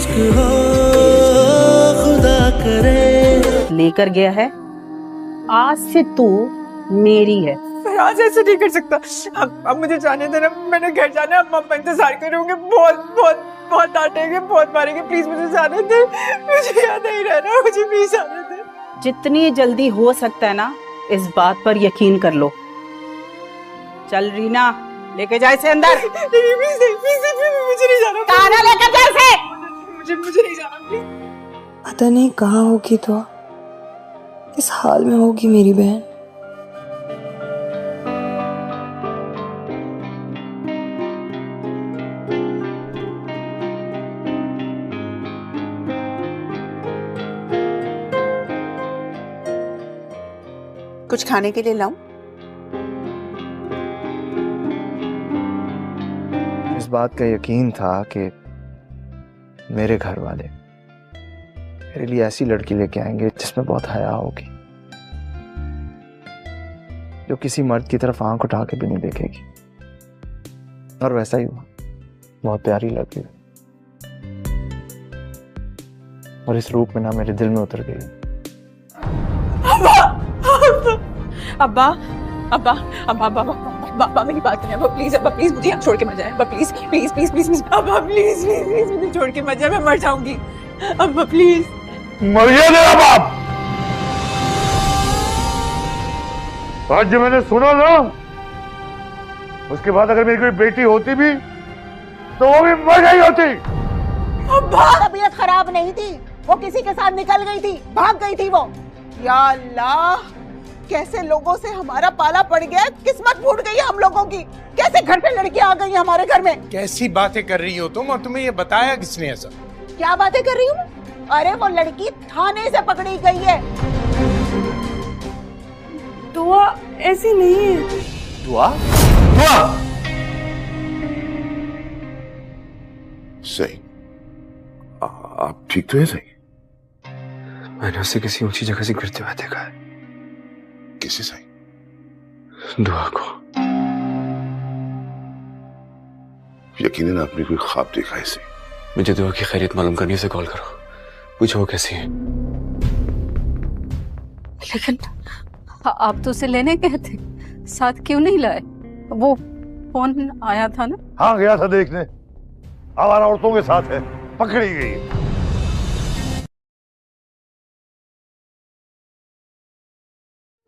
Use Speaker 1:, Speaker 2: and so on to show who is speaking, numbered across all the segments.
Speaker 1: इश्क हो खुदा करे।
Speaker 2: लेकर गया है, आज से तू मेरी है।
Speaker 3: आज ऐसे नहीं कर सकता। अब मुझे जाने देना, मैंने घर जाना है। अम्मा इंतजार करूंगे, बहुत बहुत बहुत डांटेंगे, बहुत मारेंगे। प्लीज मुझे जाने दे, मुझे यहाँ नहीं रहना, मुझे प्लीज जाने दे।
Speaker 2: जितनी जल्दी हो सकता है ना, इस बात पर यकीन कर लो। चल रीना, लेके जा इसे अंदर।
Speaker 3: मुझे नहीं जाना।
Speaker 2: ताना लेकर जा इसे।
Speaker 3: मुझे नहीं जाना, प्लीज।
Speaker 4: पता नहीं कहाँ होगी तो इस हाल में होगी मेरी बहन।
Speaker 5: कुछ खाने के लिए लाऊं?
Speaker 6: इस बात का यकीन था कि मेरे घर वाले मेरे लिए ऐसी लड़की लेके आएंगे जिसमें बहुत हया होगी, जो किसी मर्द की तरफ आंख उठा के भी नहीं देखेगी। और वैसा ही हुआ, बहुत प्यारी लड़की और इस रूप में ना मेरे दिल में उतर गई।
Speaker 3: अब्बा अब्बा अब्बा अब्बा अब्बा मेरी बात सुनिए। अब्बा प्लीज, अब्बा प्लीज मुझे यहाँ छोड़ के मत जाए। अब्बा प्लीज प्लीज प्लीज प्लीज अब्बा प्लीज प्लीज प्लीज मुझे छोड़ के मत जाए, मैं मर जाऊंगी। अब्बा प्लीज।
Speaker 7: मर गया तेरा बाप। आज जो मैंने सुना ना, उसके बाद अगर मेरी कोई बेटी होती भी तो वो भी मर गई होती।
Speaker 3: अब्बा
Speaker 5: तबीयत खराब नहीं थी, वो किसी के साथ निकल गई थी, भाग गई थी वो। या अल्लाह, कैसे लोगों से हमारा पाला पड़ गया, किस्मत फूट गई है हम लोगों की। कैसे घर पे लड़कियां आ गई हमारे घर में।
Speaker 8: कैसी बातें कर रही हो तुम, और तुम्हें ये बताया किसने ऐसा?
Speaker 5: क्या बातें कर रही हूँ? अरे वो लड़की थाने से पकड़ी गई है।
Speaker 3: दुआ ऐसी नहीं है।
Speaker 6: दुआ?
Speaker 7: दुआ?
Speaker 9: सही, आप ठीक तो है? सही,
Speaker 6: मैंने उसे किसी ऊंची जगह से गिरते हुए देखा है।
Speaker 9: किसे? सही,
Speaker 6: दुआ को।
Speaker 9: यकीनन आपने कोई ख्वाब देखा है। सही,
Speaker 6: मुझे दुआ की खैरियत मालूम करने से कॉल करो, पूछो वो कैसी है।
Speaker 10: लेकिन आप तो उसे लेने गए थे, साथ क्यों नहीं लाए? वो फोन आया था ना?
Speaker 7: हाँ गया था देखने, आवारा औरतों के साथ है, पकड़ी गई।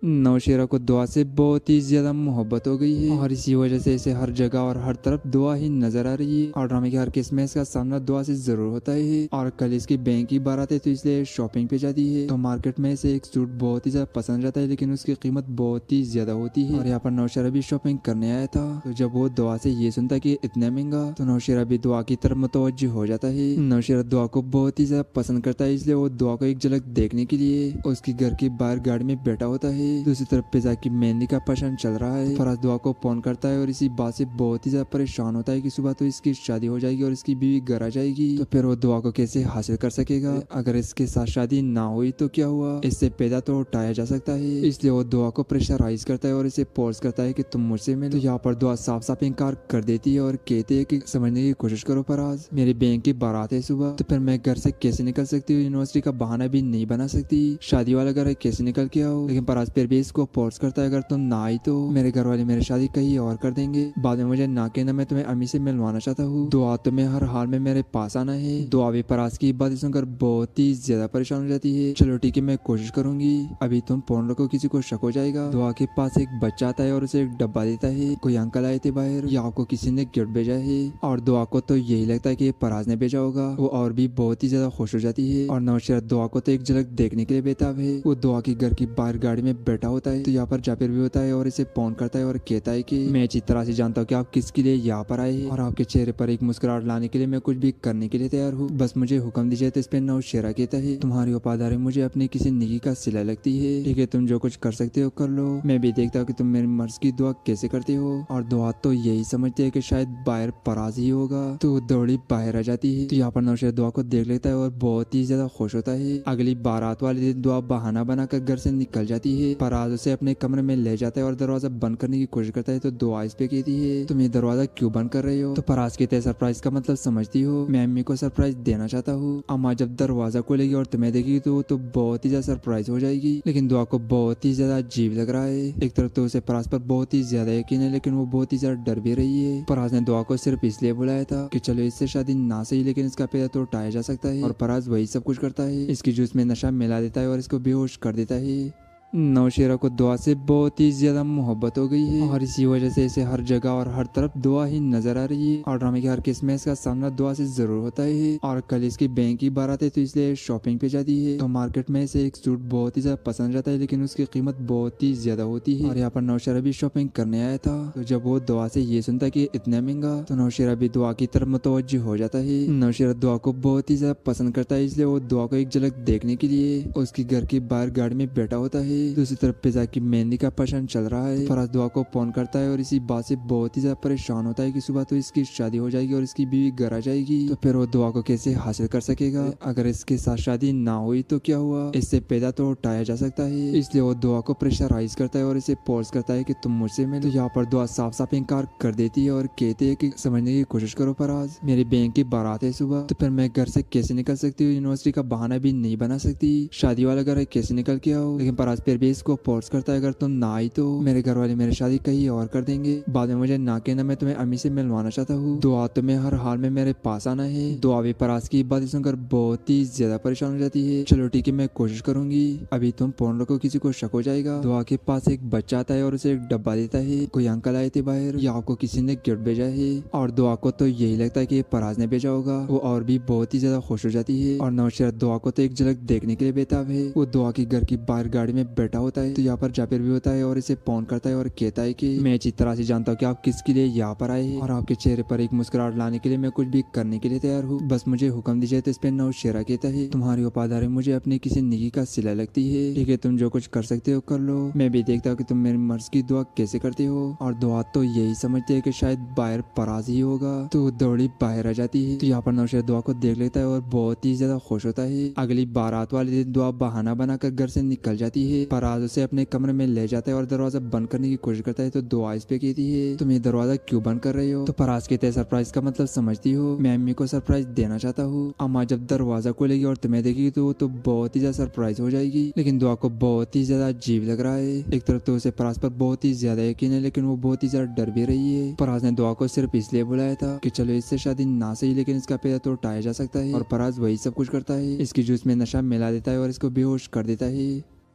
Speaker 11: नौशेरा को दुआ से बहुत ही ज्यादा मोहब्बत हो गई है और इसी वजह से इसे हर जगह और हर तरफ दुआ ही नजर आ रही है। और ड्रामे के हर केस में इसका सामना दुआ से जरूर होता है। और कल इसकी बैंक की बारात है तो इसलिए शॉपिंग पे जाती है। तो मार्केट में इसे एक सूट बहुत ही ज्यादा पसंद आता है, लेकिन उसकी कीमत बहुत ही ज्यादा होती है। और यहाँ पर नौशेरा भी शॉपिंग करने आया था, तो जब वो दुआ से ये सुनता कि इतना महंगा, तो नौशेरा भी दुआ की तरफ मुतवज्जो हो जाता है। नौशेरा दुआ को बहुत ही ज्यादा पसंद करता है, इसलिए वो दुआ को एक झलक देखने के लिए उसकी घर के बाहर गाड़ी में बैठा होता है। दूसरी तरफ पिज़्ज़ा की मेहंदी का प्रश्न चल रहा है। फराज दुआ को फोन करता है और इसी बात से बहुत ही ज्यादा परेशान होता है कि सुबह तो इसकी शादी हो जाएगी और इसकी बीवी घर आ जाएगी, तो फिर वो दुआ को कैसे हासिल कर सकेगा? अगर इसके साथ शादी ना हुई तो क्या हुआ? इससे पैदा तो उठाया जा सकता है। इसलिए वो दुआ को प्रेशराइज करता है और इसे फोर्स करता है कि तुम मुझसे मिलो। तो यहाँ पर दुआ साफ साफ इनकार कर देती है और कहती है कि समझने की कोशिश करो फराज, मेरी बैंक की बारात है सुबह, तो फिर मैं घर से कैसे निकल सकती हूँ? यूनिवर्सिटी का बहाना भी नहीं बना सकती, शादी वाला घर है, कैसे निकल के आओ? लेकिन फराज फिर भी इसको फोर्स करता है, अगर तुम ना आई तो मेरे घर वाले मेरी शादी कहीं और कर देंगे, बाद में मुझे ना कहना मैं तुम्हें अम्मी से मिलवाना चाहता हूँ। दुआ तुम्हें हर हाल में मेरे पास आना है। दुआ भी फराज की बात सुनकर बहुत ही ज्यादा परेशान हो जाती है। चलो ठीक है, मैं कोशिश करूंगी, अभी तुम फोन रखो, किसी को शक हो जाएगा। दुआ के पास एक बच्चा आता है और उसे एक डब्बा देता है। कोई अंकल आए थे बाहर, या को किसी ने गिफ्ट भेजा है और दुआ को तो यही लगता है कि फराज ने भेजा होगा। वो और भी बहुत ही ज्यादा खुश हो जाती है और नौशेरा दुआ को तो एक झलक देखने के लिए बेताब है। वो दुआ के घर की बाहर गाड़ी में बैठा होता है, तो यहाँ पर जाफिर भी होता है और इसे फोन करता है और कहता है कि मैं अच्छी तरह से जानता हूँ कि आप किसके लिए यहाँ पर आए हैं और आपके चेहरे पर एक मुस्कुराहट लाने के लिए मैं कुछ भी करने के लिए तैयार हूँ, बस मुझे हुक्म दीजिए। तो इस पे नौशेरा कहता है तुम्हारी वफादारी मुझे अपनी किसी निकी का सिला लगती है, ठीक है तुम जो कुछ कर सकते हो कर लो, मैं भी देखता हूँ कि तुम मेरी मर्ज की दुआ कैसे करते हो। और दुआ तो यही समझते है कि शायद बाहर फराज ही होगा, तो दौड़ी बाहर आ जाती है। तो यहाँ पर नौशेरा दुआ को देख लेता है और बहुत ही ज्यादा खुश होता है। अगली बारात वाले दिन दुआ बहाना बनाकर घर से निकल जाती है फराज उसे अपने कमरे में ले जाता है और दरवाजा बंद करने की कोशिश करता है तो दुआ इस पे कहती है तुम ये दरवाजा क्यों बंद कर रहे हो। तो फराज कहते हैं सरप्राइज का मतलब समझती हो, मैं अम्मी को सरप्राइज देना चाहता हूँ। अम्मा जब दरवाजा खोलेगी और तुम्हें देखेगी तो बहुत ही ज्यादा सरप्राइज हो जाएगी। लेकिन दुआ को बहुत ही ज्यादा अजीब लग रहा है। एक तरफ तो उसे फराज पर बहुत ही ज्यादा यकीन है लेकिन वो बहुत ही ज्यादा डर भी रही है। फराज ने दुआ को सिर्फ इसलिए बुलाया था कि चलो इससे शादी ना सही लेकिन इसका पैदा तो उठाया जा सकता है। और फराज वही सब कुछ करता है, इसकी जूस में नशा मिला देता है और इसको बेहोश कर देता है। नौशेरा को दुआ से बहुत ही ज्यादा मोहब्बत हो गई है और इसी वजह से इसे हर जगह और हर तरफ दुआ ही नजर आ रही है। और ड्रामे के हर केस में इसका सामना दुआ से जरूर होता है। और कल इसकी बैंक की बारात है तो इसलिए शॉपिंग पे जाती है। तो मार्केट में इसे एक सूट बहुत ही ज्यादा पसंद आता है लेकिन उसकी कीमत बहुत ही ज्यादा होती है। और यहाँ पर नौशेरा भी शॉपिंग करने आया था। तो जब वो दुआ से ये सुनता कि इतना महंगा तो नौशेरा भी दुआ की तरफ मुतवज्जो हो जाता है। नौशेरा दुआ को बहुत ही ज्यादा पसंद करता है इसलिए वो दुआ को एक झलक देखने के लिए उसकी घर के बाहर गाड़ी में बैठा होता है। दूसरी तरफ पिज़्ज़ा की मेहंदी का प्रश्न चल रहा है। फराज दुआ को फोन करता है और इसी बात से बहुत ही ज्यादा परेशान होता है कि सुबह तो इसकी शादी हो जाएगी और इसकी बीवी घर आ जाएगी। तो फिर वो दुआ को कैसे हासिल कर सकेगा। अगर इसके साथ शादी ना हुई तो क्या हुआ, इससे पैदा तो उठाया जा सकता है। इसलिए वो दुआ को प्रेशराइज करता है और इसे फोर्स करता है कि तुम मुझसे मिलो। तो यहाँ पर दुआ साफ साफ इनकार कर देती है और कहती है कि समझने की कोशिश करो फराज, मेरी बैंक की बारात है सुबह, तो फिर मैं घर से कैसे निकल सकती हूँ। यूनिवर्सिटी का बहाना भी नहीं बना सकती, शादी वाला घर है कैसे निकल के आओ। लेकिन फराज फिर भी इसको फोर्स करता है अगर तुम ना आई तो मेरे घर वाले मेरी शादी कहीं और कर देंगे। बाद में मुझे ना कहना, मैं तुम्हें अम्मी से मिलवाना चाहता हूँ। दुआ तुम्हें हर हाल में मेरे पास आना है। दुआ भी फराज की बात सुनकर बहुत ही ज्यादा परेशान हो जाती है। चलो ठीक है मैं कोशिश करूंगी, अभी तुम फोन रखो, किसी को शक हो जाएगा। दुआ के पास एक बच्चा आता है और उसे एक डब्बा देता है। कोई अंकल आए थे बाहर या आपको किसी ने गिफ्ट भेजा है। और दुआ को तो यही लगता है कि फराज ने भेजा होगा। वो और भी बहुत ही ज्यादा खुश हो जाती है। और नौशेरा दुआ को तो एक झलक देखने के लिए बेताब है। वो दुआ की घर की बाहर गाड़ी में बैठा होता है। तो यहाँ पर जाबिर भी होता है और इसे फोन करता है और कहता है कि मैं अच्छी तरह से जानता हूँ कि आप किसके लिए यहाँ पर आए हैं और आपके चेहरे पर एक मुस्कुराहट लाने के लिए मैं कुछ भी करने के लिए तैयार हूँ, बस मुझे हुक्म दीजिए। तो इस पे नौशेरा कहता है तुम्हारी वफादारी मुझे अपनी किसी निगी का सिला लगती है, ठीक है तुम जो कुछ कर सकते हो कर लो, मैं भी देखता हूँ कि तुम मेरी मर्ज की दुआ कैसे करते हो। और दुआ तो यही समझते है कि शायद बाहर फराज ही होगा। तो दौड़ी बाहर आ जाती है। तो यहाँ पर नौशेरा दुआ को देख लेता है और बहुत ही ज्यादा खुश होता है। अगली बारात वाले दिन दुआ बहाना बनाकर घर से निकल जाती है। फराज उसे अपने कमरे में ले जाता है और दरवाजा बंद करने की कोशिश करता है। तो दुआ इस पे कहती है तुम ये दरवाजा क्यों बंद कर रहे हो। तो फराज कहते हैं सरप्राइज का मतलब समझती हो, मैं अम्मी को सरप्राइज देना चाहता हूँ। अम्मा जब दरवाजा खोलेगी और तुम्हें देखेगी तो बहुत ही ज्यादा सरप्राइज हो जाएगी। लेकिन दुआ को बहुत ही ज्यादा अजीब लग रहा है। एक तरफ तो उसे फराज पर बहुत ही ज्यादा यकीन है लेकिन वो बहुत ही ज्यादा डर भी रही है। फराज ने दुआ को सिर्फ इसलिए बुलाया था कि चलो इससे शादी ना सही लेकिन इसका पैदा तो उठाया जा सकता है। और फराज वही सब कुछ करता है, इसकी जूस में नशा मिला देता है और इसको बेहोश कर देता है।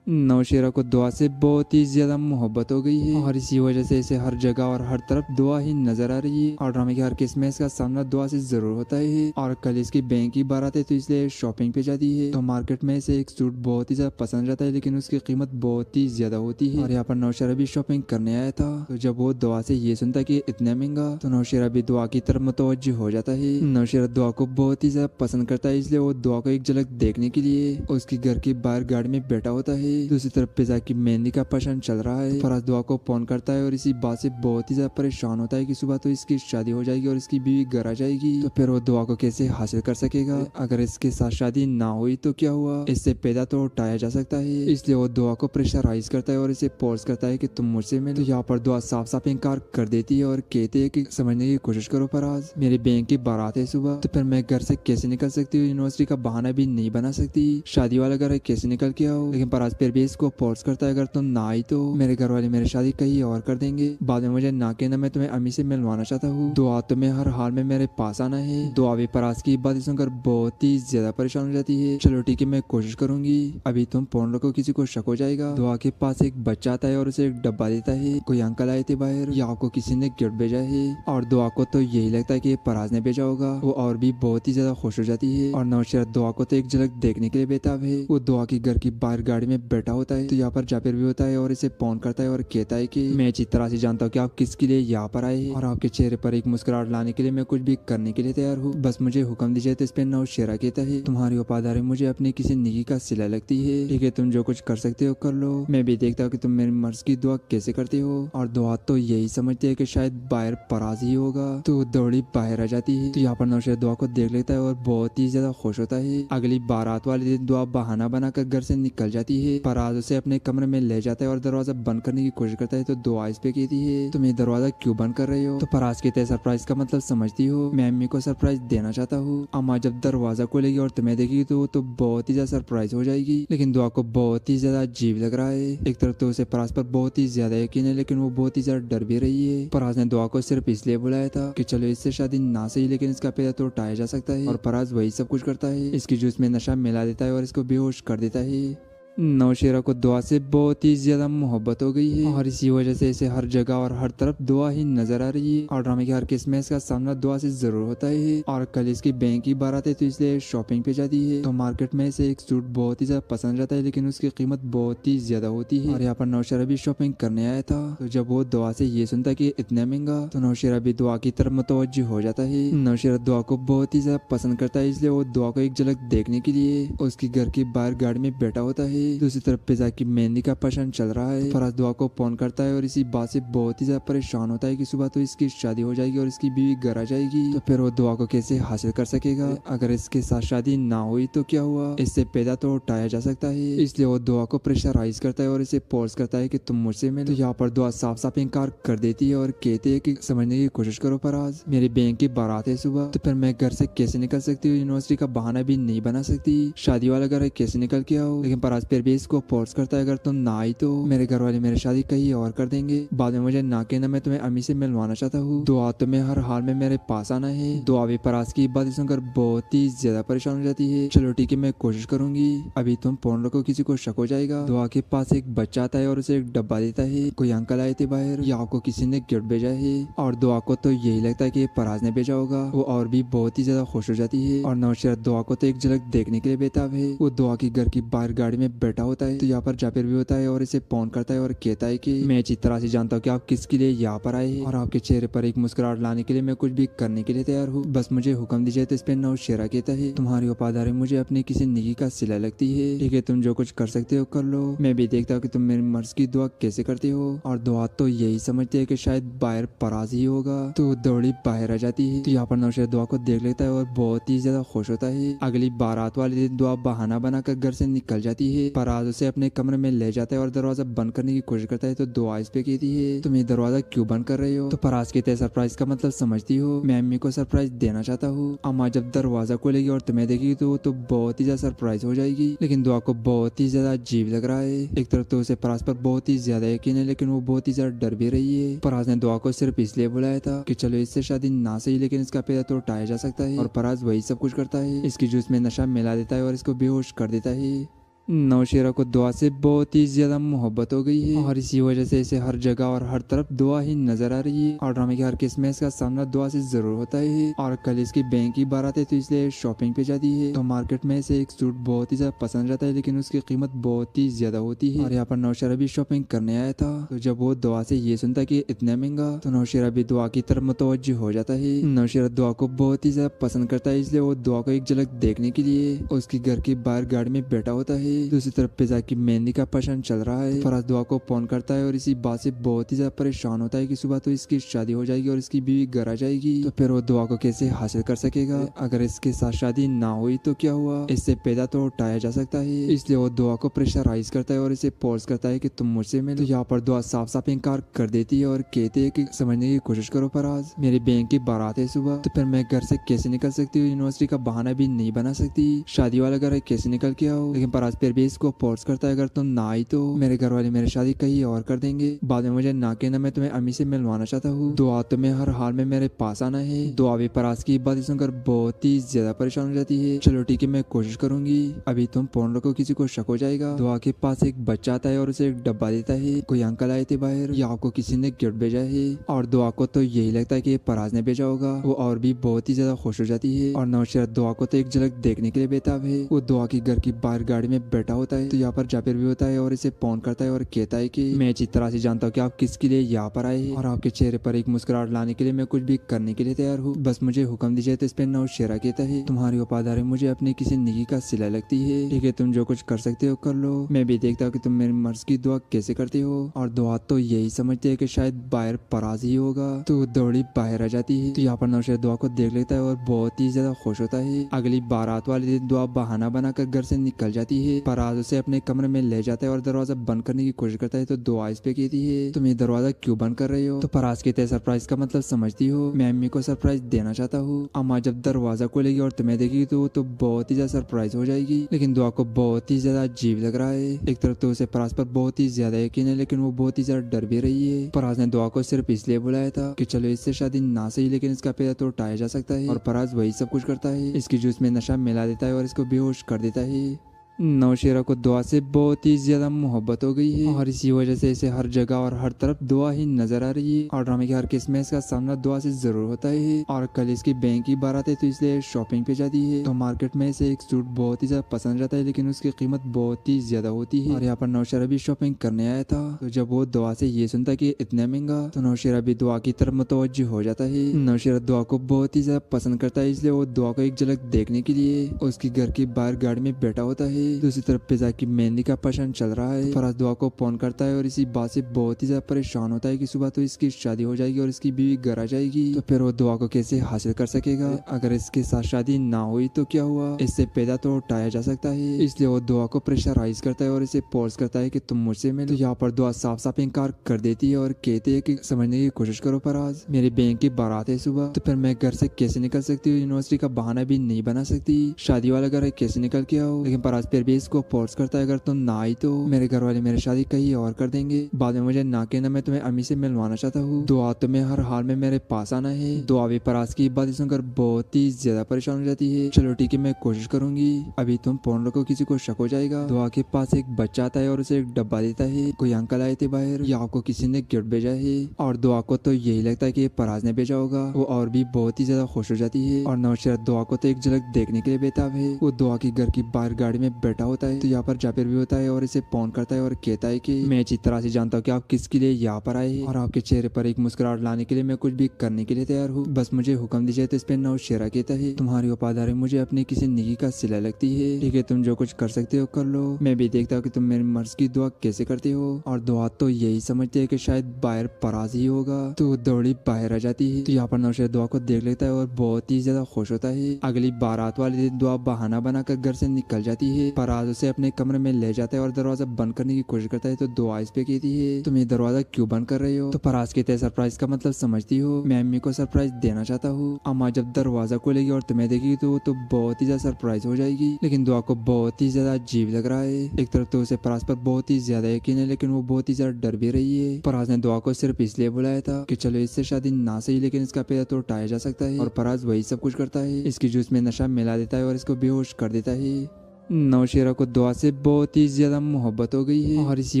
Speaker 11: नौशेरा को दुआ से बहुत ही ज्यादा मोहब्बत हो गई है और इसी वजह से इसे हर जगह और हर तरफ दुआ ही नजर आ रही है। और ड्रामे के हर केस में इसका सामना दुआ से जरूर होता है। और कल इसकी बैंक की बारात है तो इसलिए शॉपिंग पे जाती है। तो मार्केट में इसे एक सूट बहुत ही ज्यादा पसंद आता है लेकिन उसकी कीमत बहुत ही ज्यादा होती है। और यहाँ पर नौशेरा भी शॉपिंग करने आया था। तो जब वो दुआ से ये सुनता कि इतना महंगा तो नौशेरा भी दुआ की तरफ मुतवज्जो हो जाता है। नौशेरा दुआ को बहुत ही ज्यादा पसंद करता है इसलिए वो दुआ को एक झलक देखने के लिए उसकी घर के बाहर गाड़ी में बैठा होता है। दूसरी तरफ पिज़्ज़ा की मेहंदी का प्रश्न चल रहा है। फराज दुआ को फोन करता है और इसी बात से बहुत ही ज्यादा परेशान होता है कि सुबह तो इसकी शादी हो जाएगी और इसकी बीवी घर आ जाएगी। तो फिर वो दुआ को कैसे हासिल कर सकेगा। अगर इसके साथ शादी ना हुई तो क्या हुआ, इससे पैदा तो उठाया जा सकता है। इसलिए वो दुआ को प्रेशराइज करता है और इसे फोर्स करता है कि तुम मुझसे मिलो। तो यहाँ पर दुआ साफ साफ इनकार कर देती है और कहती है कि समझने की कोशिश करो फराज, मेरी बैंक की बारात है सुबह, तो फिर मैं घर से कैसे निकल सकती हूँ। यूनिवर्सिटी का बहाना भी नहीं बना सकती, शादी वाला घर है कैसे निकल के आओ। लेकिन फराज फिर भी इसको फोर्स करता है अगर तुम ना आई तो मेरे घर वाले मेरी शादी कहीं और कर देंगे। बाद में मुझे ना कहना, मैं तुम्हें अम्मी से मिलवाना चाहता हूँ। दुआ तुम्हें हर हाल में मेरे पास आना है। दुआ भी फराज की बात सुनकर बहुत ही ज्यादा परेशान हो जाती है। चलो ठीक है मैं कोशिश करूंगी, अभी तुम फोन रखो, किसी को शक हो जाएगा। दुआ के पास एक बच्चा आता है और उसे एक डब्बा देता है। कोई अंकल आए थे बाहर या आपको किसी ने गिफ्ट भेजा है। और दुआ को तो यही लगता है कि फराज ने भेजा होगा। वो और भी बहुत ही ज्यादा खुश हो जाती है। और नौशेरा दुआ को तो एक झलक देखने के लिए बेताब है। वो दुआ की घर की बाहर गाड़ी में बैठा होता है। तो यहाँ पर जाबिर भी होता है और इसे फोन करता है और कहता है कि मैं अच्छी तरह से जानता हूँ कि आप किसके लिए यहाँ पर आए हैं और आपके चेहरे पर एक मुस्कुराहट लाने के लिए मैं कुछ भी करने के लिए तैयार हूँ, बस मुझे हुक्म दीजिए। तो इस पे नौशेरा कहता है तुम्हारी वफादारी मुझे अपनी किसी निगी का सिला लगती है, ठीक है तुम जो कुछ कर सकते हो कर लो, मैं भी देखता हूँ कि तुम मेरी मर्ज की दुआ कैसे करते हो। और दुआ तो यही समझते है कि शायद बाहर फराज ही होगा। तो दौड़ी बाहर आ जाती है। तो यहाँ पर नौशेरा दुआ को देख लेता है और बहुत ही ज्यादा खुश होता है। अगली बारात वाले दिन दुआ बहाना बनाकर घर से निकल जाती है। फराज उसे अपने कमरे में ले जाता है और दरवाजा बंद करने की कोशिश करता है तो दुआ इस पे कहती है तुम ये दरवाजा क्यों बंद कर रहे हो। तो फराज कहते हैं सरप्राइज का मतलब समझती हो, मैं अम्मी को सरप्राइज देना चाहता हूँ। अम्मा जब दरवाजा खोलेगी और तुम्हें देखेगी तो बहुत ही ज्यादा सरप्राइज हो जाएगी। लेकिन दुआ को बहुत ही ज्यादा अजीब लग रहा है। एक तरफ तो उसे फराज पर बहुत ही ज्यादा यकीन है लेकिन वो बहुत ही ज्यादा डर भी रही है। फराज ने दुआ को सिर्फ इसलिए बुलाया था कि चलो इससे शादी ना सही लेकिन इसका पैदा तो उठाया जा सकता है। और फराज वही सब कुछ करता है, इसकी जूस में नशा मिला देता है और इसको बेहोश कर देता है। नौशेरा को दुआ से बहुत ही ज्यादा मोहब्बत हो गई है और इसी वजह से इसे हर जगह और हर तरफ दुआ ही नजर आ रही है। और ड्रामे के हर केस में इसका सामना दुआ से जरूर होता है। और कल इसकी बैंक की बारात है तो इसलिए शॉपिंग पे जाती है। तो मार्केट में इसे एक सूट बहुत ही ज्यादा पसंद आता है लेकिन उसकी कीमत बहुत ही ज्यादा होती है। और यहाँ पर नौशेरा भी शॉपिंग करने आया था। तो जब वो दुआ से ये सुनता कि इतना महंगा तो नौशेरा भी दुआ की तरफ मुतवज्जो हो जाता है। नौशेरा दुआ को बहुत ही ज्यादा पसंद करता है इसलिए वो दुआ को एक झलक देखने के लिए उसकी घर की बाहर गाड़ी में बैठा होता है। दूसरी तरफ पिज़्ज़ा की मेहंदी का प्रश्न चल रहा है। फराज दुआ को फोन करता है और इसी बात से बहुत ही ज्यादा परेशान होता है कि सुबह तो इसकी शादी हो जाएगी और इसकी बीवी घर आ जाएगी तो फिर वो दुआ को कैसे हासिल कर सकेगा। अगर इसके साथ शादी ना हुई तो क्या हुआ, इससे पैदा तो उठाया जा सकता है। इसलिए वो दुआ को प्रेशराइज करता है और इसे फोर्स करता है कि तुम मुझसे मिलो। तो यहाँ पर दुआ साफ साफ इनकार कर देती है और कहती है कि समझने की कोशिश करो फराज, मेरी बहन की बारात है सुबह तो फिर मैं घर से कैसे निकल सकती हूँ, यूनिवर्सिटी का बहाना भी नहीं बना सकती, शादी वाला घर है कैसे निकल के आओ। लेकिन फराज फिर भी इसको फोर्स करता है अगर तुम ना आई तो मेरे घर वाले मेरी शादी कहीं और कर देंगे, बाद में मुझे ना कहना मैं तुम्हें अम्मी से मिलवाना चाहता हूँ, दुआ तुम्हें हर हाल में मेरे पास आना है। दुआ भी फराज की बात सुनकर बहुत ही ज्यादा परेशान हो जाती है। चलो ठीक है मैं कोशिश करूंगी, अभी तुम फोन रखो किसी को शक हो जाएगा। दुआ के पास एक बच्चा आता है और उसे एक डब्बा देता है। कोई अंकल आए थे बाहर या आपको किसी ने गिफ्ट भेजा है और दुआ को तो यही लगता है कि फराज ने भेजा होगा। वो और भी बहुत ही ज्यादा खुश हो जाती है और नौशेरा दुआ को तो एक झलक देखने के लिए बेताब है। वो दुआ की घर की बाहर गाड़ी में बैठा होता है तो यहाँ पर जाफिर भी होता है और इसे फोन करता है और कहता है कि मैं अच्छी तरह से जानता हूँ कि आप किसके लिए यहाँ पर आए हैं और आपके चेहरे पर एक मुस्कुराहट लाने के लिए मैं कुछ भी करने के लिए तैयार हूँ, बस मुझे हुक्म दीजिए। तो इस पे नौशेरा कहता है तुम्हारी वफादारी मुझे अपनी किसी निगी का सिला लगती है, ठीक है तुम जो कुछ कर सकते हो कर लो, मैं भी देखता हूँ कि तुम मेरी मर्ज की दुआ कैसे करते हो। और दुआ तो यही समझती है कि शायद बाहर फराज ही होगा तो दौड़ी बाहर आ जाती है। तो यहाँ पर नौशेरा दुआ को देख लेता है और बहुत ही ज्यादा खुश होता है। अगली बारात वाले दिन दुआ बहाना बनाकर घर से निकल जाती है। फराज उसे अपने कमरे में ले जाता है और दरवाजा बंद करने की कोशिश करता है तो दुआ इस पे कहती है तुम ये दरवाजा क्यों बंद कर रहे हो। तो फराज कहते हैं सरप्राइज का मतलब समझती हो, मैं अम्मी को सरप्राइज देना चाहता हूँ। अम्मा जब दरवाजा खोलेगी और तुम्हें देखेगी तो बहुत ही ज्यादा सरप्राइज हो जाएगी। लेकिन दुआ को बहुत ही ज्यादा अजीब लग रहा है। एक तरफ तो उसे फराज पर बहुत ही ज्यादा यकीन है लेकिन वो बहुत ही ज्यादा डर भी रही है। फराज ने दुआ को सिर्फ इसलिए बुलाया था कि चलो इससे शादी ना सही लेकिन इसका पैदा तो उठाया जा सकता है। और फराज वही सब कुछ करता है, इसकी जूस में नशा मिला देता है और इसको बेहोश कर देता है। नौशेरा को दुआ से बहुत ही ज्यादा मोहब्बत हो गई है और इसी वजह से इसे हर जगह और हर तरफ दुआ ही नजर आ रही है। और ड्रामे के हर केस में इसका सामना दुआ से जरूर होता है। और कल इसकी बैंक की बारात है तो इसलिए शॉपिंग पे जाती है। तो मार्केट में इसे एक सूट बहुत ही ज्यादा पसंद आता है लेकिन उसकी कीमत बहुत ही ज्यादा होती है। और यहाँ पर नौशेरा भी शॉपिंग करने आया था। तो जब वो दुआ से ये सुनता कि इतना महंगा तो नौशेरा भी दुआ की तरफ मुतवज्जो हो जाता है। नौशेरा दुआ को बहुत ही ज्यादा पसंद करता है इसलिए वो दुआ को एक झलक देखने के लिए उसकी घर की बाहर गाड़ी में बैठा होता है। दूसरी तरफ पिज़्ज़ा की मेहंदी का प्रश्न चल रहा है। फराज दुआ को फोन करता है और इसी बात से बहुत ही ज्यादा परेशान होता है कि सुबह तो इसकी शादी हो जाएगी और इसकी बीवी घर आ जाएगी तो फिर वो दुआ को कैसे हासिल कर सकेगा। अगर इसके साथ शादी ना हुई तो क्या हुआ, इससे पैदा तो उठाया जा सकता है। इसलिए वो दुआ को प्रेशराइज करता है और इसे फोर्स करता है कि तुम मुझसे मिलो। तो यहाँ पर दुआ साफ साफ इनकार कर देती है और कहती है कि समझने की कोशिश करो फराज, मेरी बहन की बारात है सुबह तो फिर मैं घर से कैसे निकल सकती हूँ, यूनिवर्सिटी का बहाना भी नहीं बना सकती, शादी वाला घर है कैसे निकल के आओ। लेकिन फराज फिर भी इसको फोर्स करता है अगर तुम ना आई तो मेरे घर वाले मेरी शादी कहीं और कर देंगे, बाद में मुझे ना कहना मैं तुम्हें अम्मी से मिलवाना चाहता हूँ, दुआ तुम्हें हर हाल में मेरे पास आना है। दुआ भी फराज की बात सुनकर बहुत ही ज्यादा परेशान हो जाती है। चलो ठीक है मैं कोशिश करूंगी, अभी तुम फोन रखो किसी को शक हो जाएगा। दुआ के पास एक बच्चा आता है और उसे एक डब्बा देता है। कोई अंकल आए थे बाहर या आपको किसी ने गिफ्ट भेजा है और दुआ को तो यही लगता है कि फराज ने भेजा होगा। वो और भी बहुत ही ज्यादा खुश हो जाती है और नौशेरा दुआ को तो एक झलक देखने के लिए बेताब है। वो दुआ की घर की बाहर गाड़ी में बैठा होता है तो यहाँ पर जाफिर भी होता है और इसे फोन करता है और कहता है कि मैं अच्छी तरह से जानता हूँ कि आप किसके लिए यहाँ पर आए हैं और आपके चेहरे पर एक मुस्कुराहट लाने के लिए मैं कुछ भी करने के लिए तैयार हूँ, बस मुझे हुक्म दीजिए। तो इस पे नौशेरा कहता है तुम्हारी वफादारी मुझे अपनी किसी निगी का सिला लगती है, ठीक है तुम जो कुछ कर सकते हो कर लो, मैं भी देखता हूँ कि तुम मेरी मर्ज की दुआ कैसे करते हो। और दुआ तो यही समझती है कि शायद बाहर फराज ही होगा तो दौड़ी बाहर आ जाती है। तो यहाँ पर नौशेरा दुआ को देख लेता है और बहुत ही ज्यादा खुश होता है। अगली बारात वाले दिन दुआ बहाना बनाकर घर से निकल जाती है। फराज उसे अपने कमरे में ले जाता है और दरवाजा बंद करने की कोशिश करता है तो दुआ इस पे कहती है तुम ये दरवाजा क्यों बंद कर रही हो। तो फराज कहते हैं सरप्राइज का मतलब समझती हो, मैं अम्मी को सरप्राइज देना चाहता हूँ। अम्मा जब दरवाजा खोलेगी और तुम्हें देखेगी तो वो तो बहुत ही ज्यादा सरप्राइज हो जाएगी। लेकिन दुआ को बहुत ही ज्यादा अजीब लग रहा है। एक तरफ तो उसे फराज पर बहुत ही ज्यादा यकीन है लेकिन वो बहुत ही ज्यादा डर भी रही है। फराज ने दुआ को सिर्फ इसलिए बुलाया था कि चलो इससे शादी ना सही लेकिन इसका पैदा तो उठाया जा सकता है। और फराज वही सब कुछ करता है, इसकी जूस में नशा मिला देता है और इसको बेहोश कर देता है। नौशेरा को दुआ से बहुत ही ज्यादा मोहब्बत हो गई है और इसी वजह से इसे हर जगह और हर तरफ दुआ ही नजर आ रही है। और ड्रामे के हर केस में इसका सामना दुआ से जरूर होता है। और कल इसकी बैंक की बारात है तो इसलिए शॉपिंग पे जाती है। तो मार्केट में इसे एक सूट बहुत ही ज्यादा पसंद रहता है लेकिन उसकी कीमत बहुत ही ज्यादा होती है। और यहाँ पर नौशेरा भी शॉपिंग करने आया था। तो जब वो दुआ से ये सुनता कि इतना महंगा तो नौशेरा भी दुआ की तरफ मुतवज्जो हो जाता है। नौशेरा दुआ को बहुत ही ज्यादा पसंद करता है इसलिए वो दुआ को एक झलक देखने के लिए उसकी घर की बाहर गाड़ी में बैठा होता है। दूसरी तरफ पिज़्ज़ा की मेहंदी का प्रश्न चल रहा है। फराज दुआ को फोन करता है और इसी बात से बहुत ही ज्यादा परेशान होता है कि सुबह तो इसकी शादी हो जाएगी और इसकी बीवी घर आ जाएगी तो फिर वो दुआ को कैसे हासिल कर सकेगा। अगर इसके साथ शादी ना हुई तो क्या हुआ, इससे पैदा तो उठाया जा सकता है। इसलिए वो दुआ को प्रेशराइज करता है और इसे फोर्स करता है कि तुम मुझसे मिलो। तो यहाँ पर दुआ साफ साफ इनकार कर देती है और कहती है कि समझने की कोशिश करो फराज, मेरी बहन की बारात है सुबह तो फिर मैं घर से कैसे निकल सकती हूँ, यूनिवर्सिटी का बहाना भी नहीं बना सकती, शादी वाला घर है कैसे निकल के आओ। लेकिन फराज फिर भी इसको फोर्स करता है अगर तुम ना आई तो मेरे घर वाले मेरी शादी कहीं और कर देंगे। बाद में मुझे ना कहना, मैं तुम्हें अम्मी से मिलवाना चाहता हूँ। दुआ तुम्हें हर हाल में मेरे पास आना है। दुआ भी फराज की बात सुनकर बहुत ही ज्यादा परेशान हो जाती है। चलो ठीक है मैं कोशिश करूंगी, अभी तुम फोन रखो, किसी को शक हो जाएगा। दुआ के पास एक बच्चा आता है और उसे एक डब्बा देता है। कोई अंकल आए थे बाहर या आपको किसी ने गिफ्ट भेजा है। और दुआ को तो यही लगता है कि फराज ने भेजा होगा। वो और भी बहुत ही ज्यादा खुश हो जाती है। और नौशेरा दुआ को तो एक झलक देखने के लिए बेताब है। वो दुआ की घर की बाहर गाड़ी में बैठा होता है तो यहाँ पर जाबिर भी होता है और इसे फोन करता है और कहता है कि मैं अच्छी तरह से जानता हूँ कि आप किसके लिए यहाँ पर आए हैं और आपके चेहरे पर एक मुस्कुराहट लाने के लिए मैं कुछ भी करने के लिए तैयार हूँ, बस मुझे हुक्म दीजिए। तो इस पे नौशेरा कहता है तुम्हारी वफादारी मुझे अपनी किसी निगी का सिला लगती है, ठीक है तुम जो कुछ कर सकते हो कर लो, मैं भी देखता हूँ कि तुम मेरी मर्ज की दुआ कैसे करते हो। और दुआ तो यही समझती है कि शायद बाहर फराज ही होगा तो दौड़ी बाहर आ जाती है। तो यहाँ पर नौशेरा दुआ को देख लेता है और बहुत ही ज्यादा खुश होता है। अगली बारात वाले दिन दुआ बहाना बनाकर घर से निकल जाती है। फराज उसे अपने कमरे में ले जाता है और दरवाजा बंद करने की कोशिश करता है तो दुआ इस पे कहती है तुम ये दरवाजा क्यों बंद कर रही हो। तो फराज कहते हैं सरप्राइज का मतलब समझती हो, मैं अम्मी को सरप्राइज देना चाहता हूँ। अम्मा जब दरवाजा खोलेगी और तुम्हें देखेगी तो वो तो बहुत ही ज्यादा सरप्राइज हो जाएगी। लेकिन दुआ को बहुत ही ज्यादा अजीब लग रहा है। एक तरफ तो उसे फराज पर बहुत ही ज्यादा यकीन है लेकिन वो बहुत ही ज्यादा डर भी रही है। फराज ने दुआ को सिर्फ इसलिए बुलाया था कि चलो इससे शादी ना सही लेकिन इसका पैदा तो उठाया जा सकता है। और फराज वही सब कुछ करता है, इसकी जूस में नशा मिला देता है और इसको बेहोश कर देता है। नौशेरा को दुआ से बहुत ही ज्यादा मोहब्बत हो गई है और इसी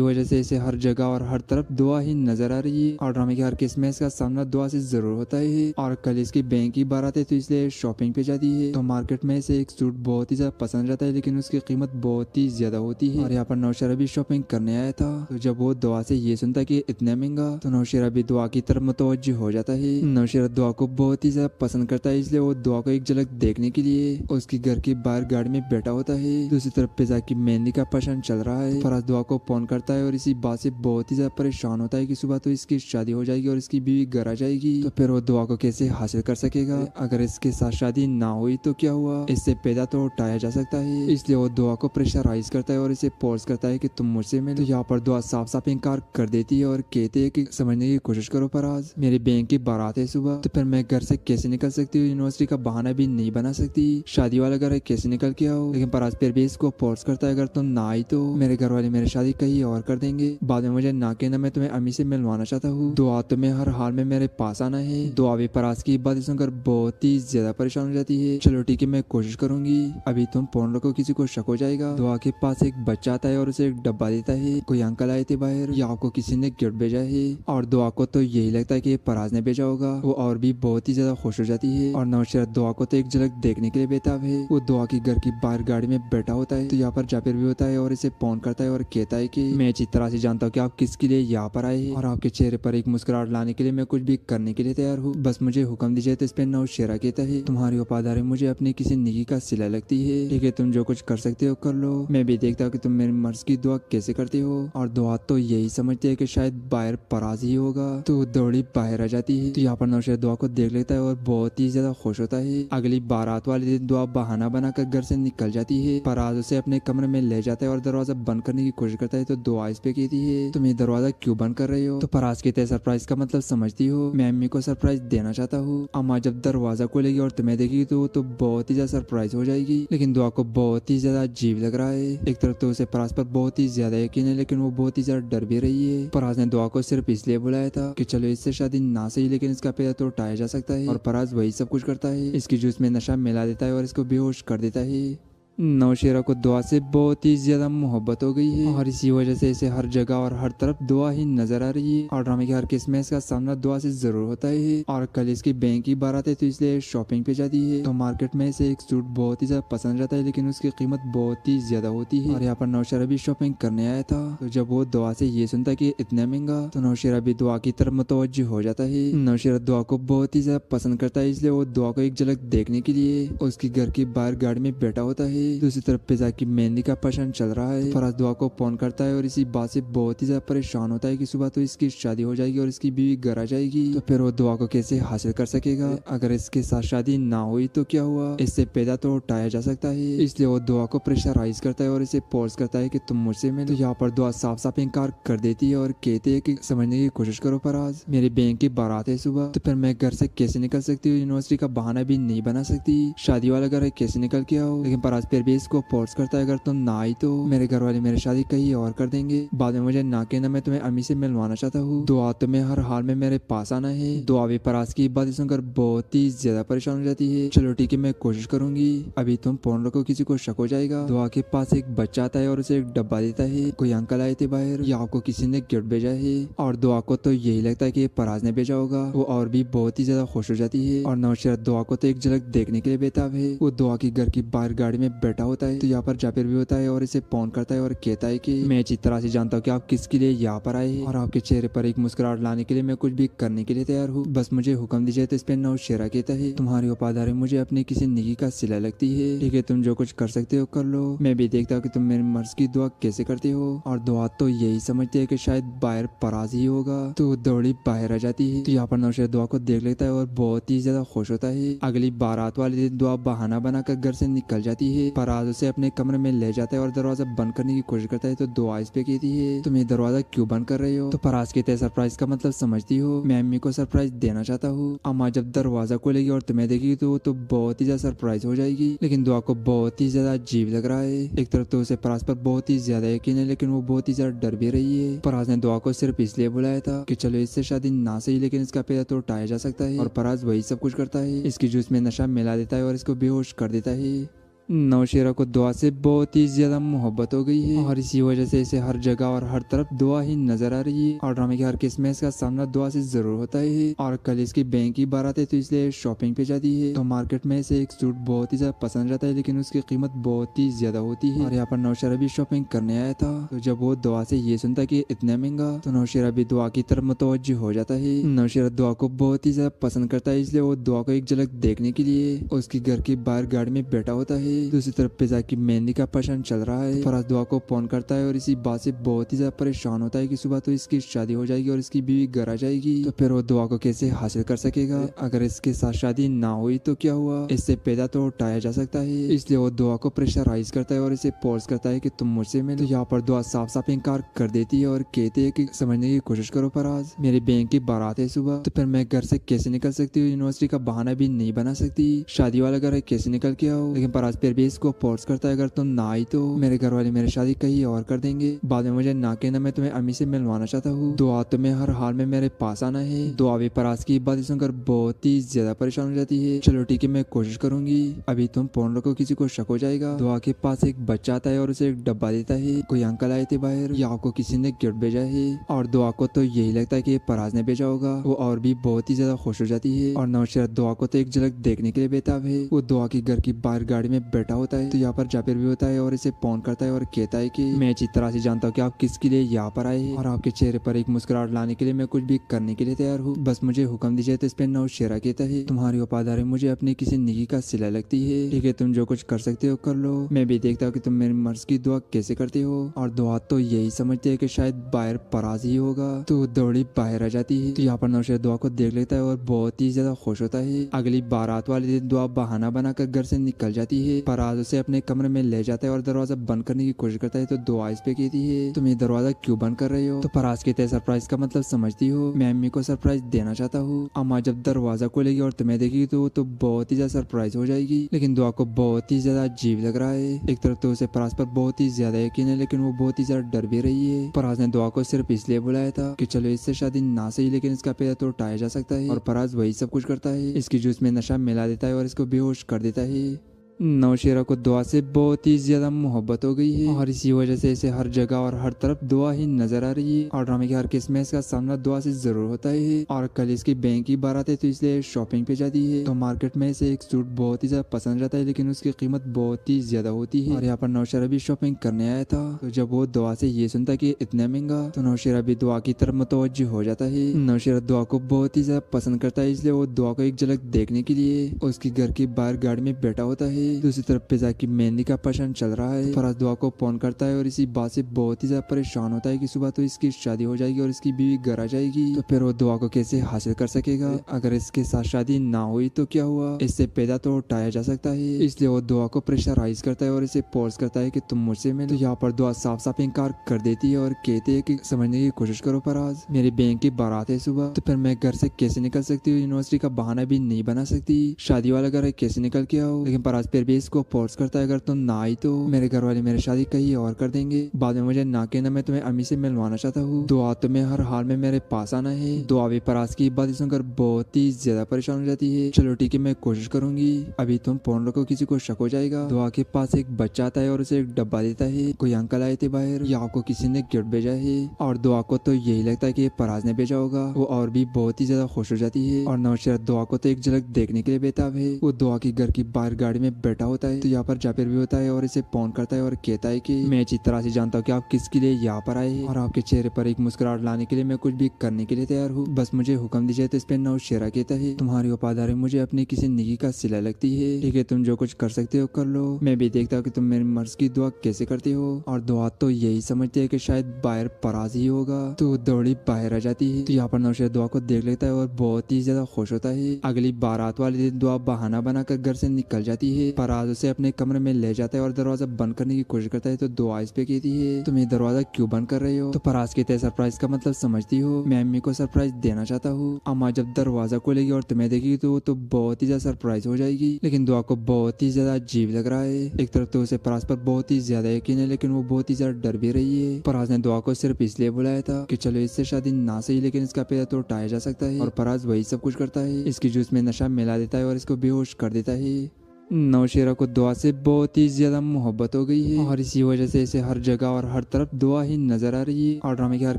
Speaker 11: वजह से इसे हर जगह और हर तरफ दुआ ही नजर आ रही है। और ड्रामे के हर केस में इसका सामना दुआ से जरूर होता है। और कल इसकी बैंक की बारात है तो इसलिए शॉपिंग पे जाती है। तो मार्केट में इसे एक सूट बहुत ही ज्यादा पसंद रहता है लेकिन उसकी कीमत बहुत ही ज्यादा होती है। और यहाँ पर नौशेरा भी शॉपिंग करने आया था। तो जब वो दुआ से ये सुनता कि इतना महंगा तो नौशेरा भी दुआ की तरफ मुतवज्जो हो जाता है। नौशेरा दुआ को बहुत ही ज्यादा पसंद करता है इसलिए वो दुआ को एक झलक देखने के लिए उसकी घर की बाहर गाड़ी में बैठा होता है। दूसरी तरफ पिज़्ज़ा की मेहंदी का प्रश्न चल रहा है। फराज दुआ को फोन करता है और इसी बात से बहुत ही ज्यादा परेशान होता है कि सुबह तो इसकी शादी हो जाएगी और इसकी बीवी घर आ जाएगी तो फिर वो दुआ को कैसे हासिल कर सकेगा। अगर इसके साथ शादी ना हुई तो क्या हुआ, इससे पैदा तो उठाया जा सकता है। इसलिए वो दुआ को प्रेशराइज करता है और इसे फोर्स करता है कि तुम मुझसे मिलो। तो यहाँ पर दुआ साफ साफ इनकार कर देती है और कहती है कि समझने की कोशिश करो फराज, मेरी बहन की बारात है सुबह तो फिर मैं घर से कैसे निकल सकती हूँ, यूनिवर्सिटी का बहाना भी नहीं बना सकती, शादी वाला घर है कैसे निकल के आओ। लेकिन फराज फिर भी इसको फोर्स करता है अगर तुम ना आई तो मेरे घर वाले मेरी शादी कहीं और कर देंगे। बाद में मुझे ना कहना, मैं तुम्हें अम्मी से मिलवाना चाहता हूँ। दुआ तुम्हें हर हाल में मेरे पास आना है। दुआ भी फराज की बात सुनकर बहुत ही ज्यादा परेशान हो जाती है। चलो ठीक है मैं कोशिश करूंगी, अभी तुम फोन रखो, किसी को शक हो जाएगा। दुआ के पास एक बच्चा आता है और उसे एक डब्बा देता है। कोई अंकल आए थे बाहर या आपको किसी ने गिफ्ट भेजा है। और दुआ को तो यही लगता है कि फराज ने भेजा होगा। वो और भी बहुत ही ज्यादा खुश हो जाती है। और नौशेरा दुआ को तो एक झलक देखने के लिए बेताब है। वो दुआ की घर की बाहर गाड़ी में बैठा होता है तो यहाँ पर जाबिर भी होता है और इसे फोन करता है और कहता है कि मैं अच्छी तरह से जानता हूँ कि आप किसके लिए यहाँ पर आए हैं और आपके चेहरे पर एक मुस्कुराहट लाने के लिए मैं कुछ भी करने के लिए तैयार हूँ, बस मुझे हुक्म दीजिए। तो इस पे नौशेरा कहता है तुम्हारी वफादारी मुझे अपनी किसी निगी का सिला लगती है, ठीक है तुम जो कुछ कर सकते हो कर लो, मैं भी देखता हूँ कि तुम मेरी मर्ज की दुआ कैसे करते हो। और दुआ तो यही समझती है कि शायद बाहर फराज ही होगा तो दौड़ी बाहर आ जाती है। तो यहाँ पर नौशेरा दुआ को देख लेता है और बहुत ही ज्यादा खुश होता है। अगली बारात वाले दिन दुआ बहाना बनाकर घर से निकल जाती है। फराज उसे अपने कमरे में ले जाता है और दरवाजा बंद करने की कोशिश करता है तो दुआ इस पे कहती है, तुम ये दरवाजा क्यों बंद कर रहे हो? तो फराज कहते हैं, सरप्राइज का मतलब समझती हो, मैं अम्मी को सरप्राइज देना चाहता हूँ। अम्मा जब दरवाजा खोलेगी और तुम्हें देखेगी तो बहुत ही ज्यादा सरप्राइज हो जाएगी। लेकिन दुआ को बहुत ही ज्यादा अजीब लग रहा है। एक तरफ तो उसे फराज पर बहुत ही ज्यादा यकीन है, लेकिन वो बहुत ही ज्यादा डर भी रही है। फराज ने दुआ को सिर्फ इसलिए बुलाया था कि चलो इससे शादी ना सही, लेकिन इसका पैदा तो उठाया जा सकता है। और फराज वही सब कुछ करता है, इसकी जूस में नशा मिला देता है और इसको बेहोश कर देता है। नौशेरा को दुआ से बहुत ही ज्यादा मोहब्बत हो गई है और इसी वजह से इसे हर जगह और हर तरफ दुआ ही नजर आ रही है। और ड्रामे के हर केस में इसका सामना दुआ से जरूर होता है। और कल इसकी बैंक की बारात है तो इसलिए शॉपिंग पे जाती है। तो मार्केट में इसे एक सूट बहुत ही ज्यादा पसंद आता है, लेकिन उसकी कीमत बहुत ही ज्यादा होती है। और यहाँ पर नौशेरा भी शॉपिंग करने आया था। तो जब वो दुआ से ये सुनता कि इतना महंगा, तो नौशेरा भी दुआ की तरफ मुतवज्जो हो जाता है। नौशेरा दुआ को बहुत ही ज्यादा पसंद करता है, इसलिए वो दुआ को एक झलक देखने के लिए उसकी घर की बाहर गाड़ी में बैठा होता है। दूसरी तरफ पिज़्ज़ा की मेहंदी का प्रश्न चल रहा है। फराज दुआ को फोन करता है और इसी बात से बहुत ही ज्यादा परेशान होता है कि सुबह तो इसकी शादी हो जाएगी और इसकी बीवी घर आ जाएगी, तो फिर वो दुआ को कैसे हासिल कर सकेगा? अगर इसके साथ शादी ना हुई तो क्या हुआ? इससे पैदा तो उठाया जा सकता है। इसलिए वो दुआ को प्रेशराइज करता है और इसे फोर्स करता है कि तुम मुझसे मिलो। तो यहाँ पर दुआ साफ साफ इनकार कर देती है और कहती है कि समझने की कोशिश करो फराज, मेरी बैंक की बारात है सुबह, तो फिर मैं घर से कैसे निकल सकती हूँ? यूनिवर्सिटी का बहाना भी नहीं बना सकती, शादी वाला घर है, कैसे निकल के आओ? लेकिन फराज फिर भी इसको फोर्स करता है, अगर तुम ना आई तो मेरे घर वाले मेरी शादी कहीं और कर देंगे। बाद में मुझे ना कहना, मैं तुम्हें अम्मी से मिलवाना चाहता हूँ। दुआ तुम्हें हर हाल में मेरे पास आना है। दुआ भी फराज की बातें सुनकर बहुत ही ज्यादा परेशान हो जाती है। चलो ठीक है, मैं कोशिश करूंगी, अभी तुम फोन रखो, किसी को शक हो जाएगा। दुआ के पास एक बच्चा आता है और उसे एक डब्बा देता है। कोई अंकल आए थे बाहर, या आपको किसी ने गिफ्ट भेजा है। और दुआ को तो यही लगता है कि फराज ने भेजा होगा। वो और भी बहुत ही ज्यादा खुश हो जाती है। और नौशेरा दुआ को तो एक झलक देखने के लिए बेताब है। वो दुआ की घर की बाहर गाड़ी में बैठा होता है। तो यहाँ पर जाफिर भी होता है और इसे फोन करता है और कहता है कि मैं अच्छी तरह से जानता हूँ कि आप किसके लिए यहाँ पर आए हैं और आपके चेहरे पर एक मुस्कुराहट लाने के लिए मैं कुछ भी करने के लिए तैयार हूँ, बस मुझे हुक्म दीजिए। तो इस पे नौशेरा कहता है, तुम्हारी वफादारी मुझे अपनी किसी निगी का सिला लगती है। ठीक है, तुम जो कुछ कर सकते हो कर लो, मैं भी देखता हूँ कि तुम मेरी मर्ज की दुआ कैसे करते हो। और दुआ तो यही समझती है कि शायद बाहर फराज ही होगा, तो दौड़ी बाहर आ जाती है। तो यहाँ पर नौशेरा दुआ को देख लेता है और बहुत ही ज्यादा खुश होता है। अगली बारात वाले दिन दुआ बहाना बनाकर घर से निकल जाती है। फराज उसे अपने कमरे में ले जाता है और दरवाजा बंद करने की कोशिश करता है। तो दुआ इस पे कहती है, तुम ये दरवाजा क्यों बंद कर रहे हो? तो फराज कहते हैं, सरप्राइज का मतलब समझती हो, मैं अम्मी को सरप्राइज देना चाहता हूँ। अम्मा जब दरवाजा खोलेगी और तुम्हें देखेगी तो बहुत ही ज्यादा सरप्राइज हो जाएगी। लेकिन दुआ को बहुत ही ज्यादा अजीब लग रहा है। एक तरफ तो उसे फराज पर बहुत ही ज्यादा यकीन है, लेकिन वो बहुत ही ज्यादा डर भी रही है। फराज ने दुआ को सिर्फ इसलिए बुलाया था कि चलो इससे शादी ना सही, लेकिन इसका पैदा तो उठाया जा सकता है। और फराज वही सब कुछ करता है, इसकी जूस में नशा मिला देता है और इसको बेहोश कर देता है। नौशेरा को दुआ से बहुत ही ज्यादा मोहब्बत हो गई है और इसी वजह से इसे हर जगह और हर तरफ दुआ ही नजर आ रही है। और ड्रामे के हर केस में इसका सामना दुआ से जरूर होता है। और कल इसकी बैंक की बारात है तो इसलिए शॉपिंग पे जाती है। तो मार्केट में इसे एक सूट बहुत ही ज्यादा पसंद आता है, लेकिन उसकी कीमत बहुत ही ज्यादा होती है। और यहाँ पर नौशेरा भी शॉपिंग करने आया था। तो जब वो दुआ से ये सुनता कि इतना महंगा, तो नौशेरा भी दुआ की तरफ मुतवज्जो हो जाता है। नौशेरा दुआ को बहुत ही ज्यादा पसंद करता है, इसलिए वो दुआ को एक झलक देखने के लिए उसकी घर की बाहर गाड़ी में बैठा होता है। दूसरी तरफ पिज़्ज़ा की मेहंदी का प्रश्न चल रहा है। फराज दुआ को फोन करता है और इसी बात से बहुत ही ज्यादा परेशान होता है कि सुबह तो इसकी शादी हो जाएगी और इसकी बीवी घर आ जाएगी, तो फिर वो दुआ को कैसे हासिल कर सकेगा? अगर इसके साथ शादी ना हुई तो क्या हुआ? इससे पैदा तो उठाया जा सकता है। इसलिए वो दुआ को प्रेशराइज करता है और इसे फोर्स करता है कि तुम मुझसे मिलो। तो यहाँ पर दुआ साफ साफ इनकार कर देती है और कहती है कि समझने की कोशिश करो फराज, मेरी बैंक की बारात है सुबह, तो फिर मैं घर से कैसे निकल सकती हूँ? यूनिवर्सिटी का बहाना भी नहीं बना सकती, शादी वाला घर है, कैसे निकल के आओ? लेकिन फराज फिर भी इसको फोर्स करता है, अगर तुम ना आई तो मेरे घर वाले मेरी शादी कहीं और कर देंगे। बाद में मुझे ना कहना, मैं तुम्हें अम्मी से मिलवाना चाहता हूँ। दुआ तुम्हें हर हाल में मेरे पास आना है। दुआ भी फराज की बातें सुनकर बहुत ही ज्यादा परेशान हो जाती है। चलो ठीक है, मैं कोशिश करूंगी, अभी तुम फोन रखो, किसी को शक हो जाएगा। दुआ के पास एक बच्चा आता है और उसे एक डब्बा देता है। कोई अंकल आए थे बाहर, या आपको किसी ने गिफ्ट भेजा है। और दुआ को तो यही लगता है कि फराज ने भेजा होगा। वो और भी बहुत ही ज्यादा खुश हो जाती है। और नौशेरा दुआ को तो एक झलक देखने के लिए बेताब है। वो दुआ की घर की बाहर गाड़ी में बैठा होता है। तो यहाँ पर जाफिर भी होता है और इसे फोन करता है और कहता है कि मैं अच्छी तरह से जानता हूँ कि आप किसके लिए यहाँ पर आए हैं और आपके चेहरे पर एक मुस्कुराहट लाने के लिए मैं कुछ भी करने के लिए तैयार हूँ, बस मुझे हुक्म दीजिए। तो इस पे नौशेरा कहता है, तुम्हारी वफादारी मुझे अपनी किसी निगी का सिला लगती है। ठीक है, तुम जो कुछ कर सकते हो कर लो, मैं भी देखता हूँ कि तुम मेरी मर्ज की दुआ कैसे करते हो। और दुआ तो यही समझती है कि शायद बाहर फराज ही होगा, तो दौड़ी बाहर आ जाती है। तो यहाँ पर नौशेरा दुआ को देख लेता है और बहुत ही ज्यादा खुश होता है। अगली बारात वाले दिन दुआ बहाना बनाकर घर से निकल जाती है। फराज उसे अपने कमरे में ले जाता है और दरवाजा बंद करने की कोशिश करता है तो दुआ इस पे कहती है, तुम ये दरवाजा क्यों बंद कर रहे हो? तो फराज कहते हैं, सरप्राइज का मतलब समझती हो, मैं अम्मी को सरप्राइज देना चाहता हूँ। अम्मा जब दरवाजा खोलेगी और तुम्हें देखेगी तो बहुत ही ज्यादा सरप्राइज हो जाएगी। लेकिन दुआ को बहुत ही ज्यादा अजीब लग रहा है। एक तरफ तो उसे फराज पर बहुत ही ज्यादा यकीन है, लेकिन वो बहुत ही ज्यादा डर भी रही है। फराज ने दुआ को सिर्फ इसलिए बुलाया था कि चलो इससे शादी ना सही लेकिन इसका पैदा तो उठाया जा सकता है, और फराज वही सब कुछ करता है। इसकी जूस में नशा मिला देता है और इसको बेहोश कर देता है। नौशेरा को दुआ से बहुत ही ज्यादा मोहब्बत हो गई है और इसी वजह से इसे हर जगह और हर तरफ दुआ ही नजर आ रही है। और ड्रामे के हर केस में इसका सामना दुआ से जरूर होता है। और कल इसकी बैंक की बारात है तो इसलिए शॉपिंग पे जाती है। तो मार्केट में इसे एक सूट बहुत ही ज्यादा पसंद आता है, लेकिन उसकी कीमत बहुत ही ज्यादा होती है। और यहाँ पर नौशेरा भी शॉपिंग करने आया था। तो जब वो दुआ से ये सुनता कि इतना महंगा, तो नौशेरा भी दुआ की तरफ मुतवज्जो हो जाता है। नौशेरा दुआ को बहुत ही ज्यादा पसंद करता है, इसलिए वो दुआ को एक झलक देखने के लिए उसकी घर के बाहर गाड़ी में बैठा होता है। दूसरी तरफ पिज़्ज़ा की मेहंदी का प्रश्न चल रहा है। फराज दुआ को फोन करता है और इसी बात से बहुत ही ज्यादा परेशान होता है कि सुबह तो इसकी शादी हो जाएगी और इसकी बीवी घर आ जाएगी, तो फिर वो दुआ को कैसे हासिल कर सकेगा? अगर इसके साथ शादी ना हुई तो क्या हुआ? इससे पैदा तो उठाया जा सकता है। इसलिए वो दुआ को प्रेशराइज करता है और इसे फोर्स करता है कि तुम मुझसे मिलो। तो यहाँ पर दुआ साफ साफ इनकार कर देती है और कहती है कि समझने की कोशिश करो फराज, मेरी बैंक की बारात है सुबह, तो फिर मैं घर से कैसे निकल सकती हूँ? यूनिवर्सिटी का बहाना भी नहीं बना सकती, शादी वाला घर है, कैसे निकल के आओ? लेकिन फराज फिर भी इसको फोर्स करता है, अगर तुम ना आई तो मेरे घर वाले मेरी शादी कहीं और कर देंगे। बाद में मुझे ना कहना, मैं तुम्हें अम्मी से मिलवाना चाहता हूँ। दुआ तुम्हें हर हाल में मेरे पास आना है। दुआ भी फराज की बात सुनकर बहुत ही ज्यादा परेशान हो जाती है। चलो ठीक है, मैं कोशिश करूंगी, अभी तुम फोन रखो, किसी को शक हो जाएगा। दुआ के पास एक बच्चा आता है और उसे एक डब्बा देता है। कोई अंकल आए थे बाहर, या आपको किसी ने गिफ्ट भेजा है। और दुआ को तो यही लगता है कि फराज ने भेजा होगा। वो और भी बहुत ही ज्यादा खुश हो जाती है। और नौशेरा दुआ को तो एक झलक देखने के लिए बेताब है। वो दुआ की घर की बाहर गाड़ी में बैठा होता है। तो यहाँ पर जाफिर भी होता है और इसे फोन करता है और कहता है कि मैं अच्छी तरह से जानता हूँ कि आप किसके लिए यहाँ पर आए हैं, और आपके चेहरे पर एक मुस्कुराहट लाने के लिए मैं कुछ भी करने के लिए तैयार हूँ, बस मुझे हुक्म दीजिए। तो इस पे नौशेरा कहता है, तुम्हारी वफादारी मुझे अपनी किसी निगी का सिला लगती है। ठीक है, तुम जो कुछ कर सकते हो कर लो, मैं भी देखता हूँ कि तुम मेरी मर्ज की दुआ कैसे करते हो। और दुआ तो यही समझती है कि शायद बाहर फराज ही होगा, तो दौड़ी बाहर आ जाती है। तो यहाँ पर नौशेरा दुआ को देख लेता है और बहुत ही ज्यादा खुश होता है। अगली बारात वाले दिन दुआ बहाना बनाकर घर से निकल जाती है। फराज उसे अपने कमरे में ले जाता है और दरवाजा बंद करने की कोशिश करता है। तो दुआ इस पे कहती है, तुम ये दरवाजा क्यों बंद कर रहे हो? तो फराज कहते हैं, सरप्राइज का मतलब समझती हो, मैं अम्मी को सरप्राइज देना चाहता हूँ। अम्मा जब दरवाजा खोलेगी और तुम्हें देखेगी तो बहुत ही ज्यादा सरप्राइज हो जाएगी। लेकिन दुआ को बहुत ही ज्यादा अजीब लग रहा है। एक तरफ तो उसे फराज पर बहुत ही ज्यादा यकीन है, लेकिन वो बहुत ही ज्यादा डर भी रही है। फराज ने दुआ को सिर्फ इसलिए बुलाया था कि चलो इससे शादी ना सही लेकिन इसका पैदा तो उठाया जा सकता है, और फराज वही सब कुछ करता है। इसकी जूस में नशा मिला देता है और इसको बेहोश कर देता है। नौशेरा को दुआ से बहुत ही ज्यादा मोहब्बत हो गई है और इसी वजह से इसे हर जगह और हर तरफ दुआ ही नजर आ रही है। और ड्रामे के हर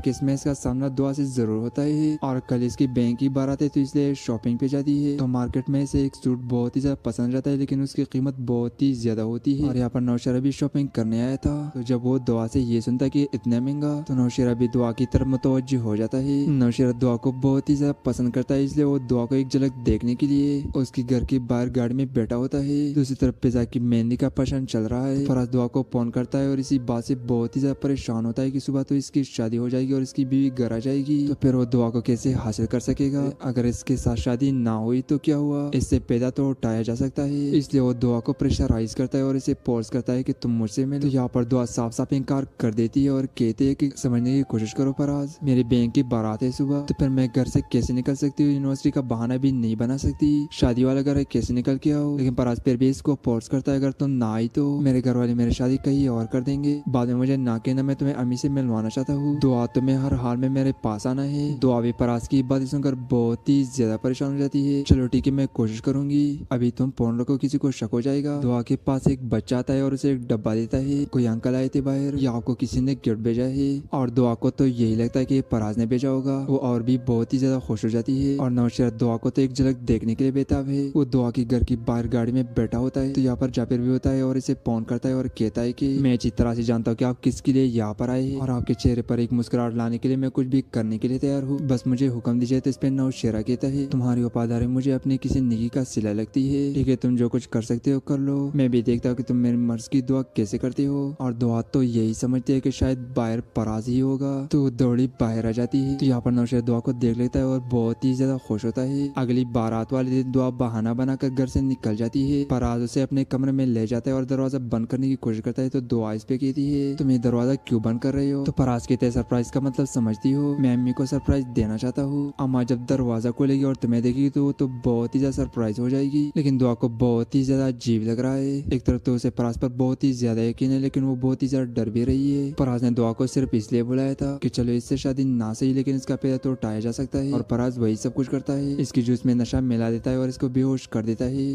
Speaker 11: केस में इसका सामना दुआ से जरूर होता है। और कल इसकी बैंक की बारात है तो इसलिए शॉपिंग पे जाती है। तो मार्केट में इसे एक सूट बहुत ही ज्यादा पसंद आता है, लेकिन उसकी कीमत बहुत ही ज्यादा होती है। और यहाँ पर नौशेरा भी शॉपिंग करने आया था। तो जब वो दुआ से ये सुनता कि इतना महंगा, तो नौशेरा भी दुआ की तरफ मुतवज्जो हो जाता है। नौशेरा दुआ को बहुत ही ज्यादा पसंद करता है, इसलिए वो दुआ को एक झलक देखने के लिए उसकी घर के बाहर गाड़ी में बैठा होता है। दूसरी तरफ पिज़्ज़ा की मेहंदी का प्रश्न चल रहा है। फराज दुआ को फोन करता है और इसी बात से बहुत ही ज्यादा परेशान होता है कि सुबह तो इसकी शादी हो जाएगी और इसकी बीवी घर आ जाएगी, तो फिर वो दुआ को कैसे हासिल कर सकेगा? अगर इसके साथ शादी ना हुई तो क्या हुआ? इससे पैदा तो उठाया जा सकता है। इसलिए वो दुआ को प्रेशराइज करता है और इसे फोर्स करता है कि तुम मुझसे मिलो। तो यहाँ पर दुआ साफ साफ इनकार कर देती है और कहती है कि समझने की कोशिश करो फराज, मेरी बैंक की बारात है सुबह, तो फिर मैं घर से कैसे निकल सकती हूँ? यूनिवर्सिटी का बहाना भी नहीं बना सकती, शादी वाला घर है, कैसे निकल के आओ? लेकिन फराज फिर भी इसको फोर्स करता है, अगर तुम ना आई तो मेरे घर वाले मेरी शादी कहीं और कर देंगे। बाद में मुझे ना कहना, मैं तुम्हें अम्मी से मिलवाना चाहता हूँ। दुआ तुम्हें हर हाल में मेरे पास आना है। दुआ भी फराज की बात सुनकर बहुत ही ज्यादा परेशान हो जाती है। चलो ठीक है, मैं कोशिश करूंगी, अभी तुम फोन रखो, किसी को शक हो जाएगा। दुआ के पास एक बच्चा आता है और उसे एक डब्बा देता है। कोई अंकल आए थे बाहर, या आपको किसी ने गिफ्ट भेजा है। और दुआ को तो यही लगता है कि फराज ने भेजा होगा। वो और भी बहुत ही ज्यादा खुश हो जाती है। और नौशेरा दुआ को तो एक झलक देखने के लिए बेताब है। वो दुआ की घर की बाहर गाड़ी में बैठा होता है। तो यहाँ पर जाफिर भी होता है और इसे फोन करता है और कहता है कि मैं अच्छी तरह से जानता हूँ कि आप किसके लिए यहाँ पर आए हैं, और आपके चेहरे पर एक मुस्कुराहट लाने के लिए मैं कुछ भी करने के लिए तैयार हूँ, बस मुझे हुक्म दीजिए। तो इस पे नौशेरा कहता है, तुम्हारी वफादारी मुझे अपनी किसी निगी का सिला लगती है। ठीक है, तुम जो कुछ कर सकते हो कर लो, मैं भी देखता हूँ कि तुम मेरी मर्ज की दुआ कैसे करते हो। और दुआ तो यही समझती है कि शायद बाहर फराज ही होगा, तो दौड़ी बाहर आ जाती है। तो यहाँ पर नौशेरा दुआ को देख लेता है और बहुत ही ज्यादा खुश होता है। अगली बारात वाले दिन दुआ बहाना बनाकर घर से निकल जाती है। फराज उसे अपने कमरे में ले जाता है और दरवाजा बंद करने की कोशिश करता है तो दुआ इस पे कहती है, तुम ये दरवाजा क्यों बंद कर रहे हो? तो फराज कहते हैं, सरप्राइज का मतलब समझती हो, मैं अम्मी को सरप्राइज देना चाहता हूँ। अम्मा जब दरवाजा खोलेगी और तुम्हें देखेगी तो बहुत ही ज्यादा सरप्राइज हो जाएगी। लेकिन दुआ को बहुत ही ज्यादा अजीब लग रहा है। एक तरफ तो उसे फराज पर बहुत ही ज्यादा यकीन है, लेकिन वो बहुत ही ज्यादा डर भी रही है। फराज ने दुआ को सिर्फ इसलिए बुलाया था कि चलो इससे शादी ना सही लेकिन इसका पैदा तो उठाया जा सकता है, और फराज वही सब कुछ करता है। इसकी जूस में नशा मिला देता है और इसको बेहोश कर देता है।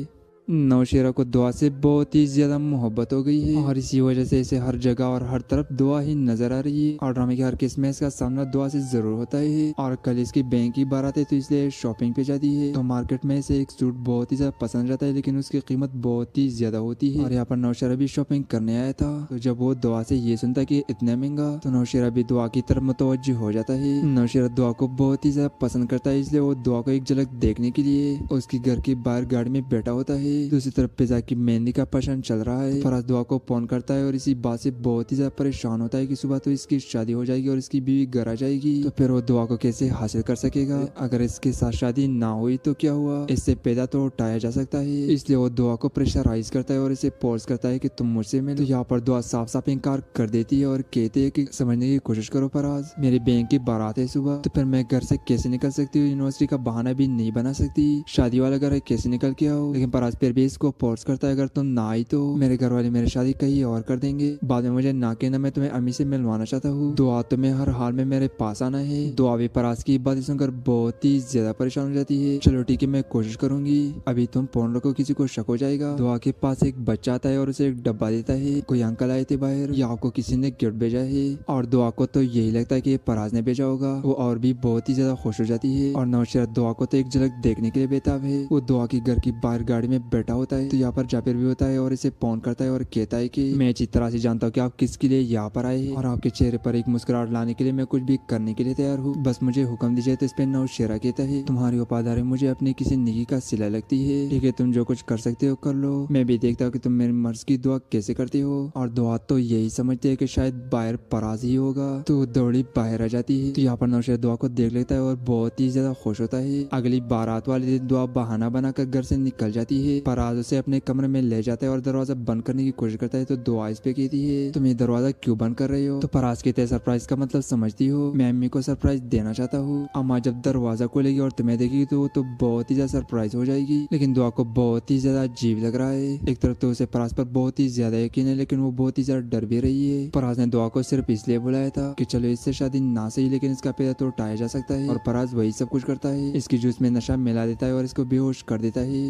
Speaker 11: नौशेरा को दुआ से बहुत ही ज्यादा मोहब्बत हो गई है और इसी वजह से इसे हर जगह और हर तरफ दुआ ही नजर आ रही है। और ड्रामे के हर किस में इसका सामना दुआ से जरूर होता है। और कल इसकी बैंक की बारात है तो इसलिए शॉपिंग पे जाती है। तो मार्केट में इसे एक सूट बहुत ही ज्यादा पसंद आता है, लेकिन उसकी कीमत बहुत ही ज्यादा होती है। और यहाँ पर नौशेरा भी शॉपिंग करने आया था। तो जब वो दुआ से ये सुनता कि इतना महंगा, तो नौशेरा भी दुआ की तरफ मुतवज्जो हो जाता है। नौशेरा दुआ को बहुत ही ज्यादा पसंद करता है, इसलिए वो दुआ को एक झलक देखने के लिए उसकी घर के बाहर गाड़ी में बैठा होता है। दूसरी तरफ की मेहंदी का फंक्शन चल रहा है। फराज दुआ को फोन करता है और इसी बात से बहुत ही ज्यादा परेशान होता है कि सुबह तो इसकी शादी हो जाएगी और इसकी बीवी घर आ जाएगी, तो फिर वो दुआ को कैसे हासिल कर सकेगा? अगर इसके साथ शादी ना हुई तो क्या हुआ? इससे पैदा तो उठाया जा सकता है। इसलिए वो दुआ को प्रेशराइज करता है और इसे फोर्स करता है कि तुम मुझसे मिलो। तो यहाँ पर दुआ साफ साफ इनकार कर देती है और कहती है कि समझने की कोशिश करो फराज, मेरी बैंक की बारात है सुबह, तो फिर मैं घर से कैसे निकल सकती हूँ? यूनिवर्सिटी का बहाना भी नहीं बना सकती, शादी वाला घर है, कैसे निकल के आओ? लेकिन फराज फिर भी इसको फोर्स करता है, अगर तुम ना आई तो मेरे घर वाले मेरी शादी कहीं और कर देंगे, बाद में मुझे ना कहना, मैं तुम्हें अम्मी से मिलवाना चाहता हूँ। दुआ तुम्हें हर हाल में मेरे पास आना है। दुआ भी फराज की बात सुनकर बहुत ही ज्यादा परेशान हो जाती है। चलो ठीक है, मैं कोशिश करूंगी, अभी तुम फोन रखो, किसी को शक हो जाएगा। दुआ के पास एक बच्चा आता है और उसे एक डब्बा देता है। कोई अंकल आए थे बाहर, या आपको किसी ने गिफ्ट भेजा है। और दुआ को तो यही लगता है कि फराज ने भेजा होगा। वो और भी बहुत ही ज्यादा खुश हो जाती है। और नौशेरा दुआ को तो एक झलक देखने के लिए बेताब है। वो दुआ की घर की बाहर गाड़ी में बैठा होता है। तो यहाँ पर जाबिर भी होता है और इसे फोन करता है और कहता है कि मैं अच्छी तरह से जानता हूँ कि आप किसके लिए यहाँ पर आए हैं, और आपके चेहरे पर एक मुस्कुराहट लाने के लिए मैं कुछ भी करने के लिए तैयार हूँ, बस मुझे हुक्म दीजिए। तो इस पे नौशेरा कहता है, तुम्हारी वफादारी मुझे अपनी किसी निकी का सिला लगती है, ठीक है तुम जो कुछ कर सकते हो कर लो, मैं भी देखता हूँ कि तुम मेरे मर्ज की दुआ कैसे करते हो। और दुआ तो यही समझते है कि शायद बाहर फराज ही होगा, तो दौड़ी बाहर आ जाती है। तो यहाँ पर नौशेरा दुआ को देख लेता है और बहुत ही ज्यादा खुश होता है। अगली बारात वाले दिन दुआ बहाना बनाकर घर से निकल जाती है। फराज उसे अपने कमरे में ले जाता है और दरवाजा बंद करने की कोशिश करता है। तो दुआ इस पे कहती है, तुम ये दरवाजा क्यों बंद कर रहे हो? तो फराज कहते हैं, सरप्राइज का मतलब समझती हो, मैं अम्मी को सरप्राइज देना चाहता हूँ। अम्मा जब दरवाजा खोलेगी और तुम्हें देखेगी तो बहुत ही ज्यादा सरप्राइज हो जाएगी। लेकिन दुआ को बहुत ही ज्यादा अजीब लग रहा है। एक तरफ तो उसे फराज पर बहुत ही ज्यादा यकीन है, लेकिन वो बहुत ही ज्यादा डर भी रही है। फराज ने दुआ को सिर्फ इसलिए बुलाया था कि चलो इससे शादी ना सही लेकिन इसका पैदा तो उठाया जा सकता है, और फराज वही सब कुछ करता है। इसकी जूस में नशा मिला देता है और इसको बेहोश कर देता है।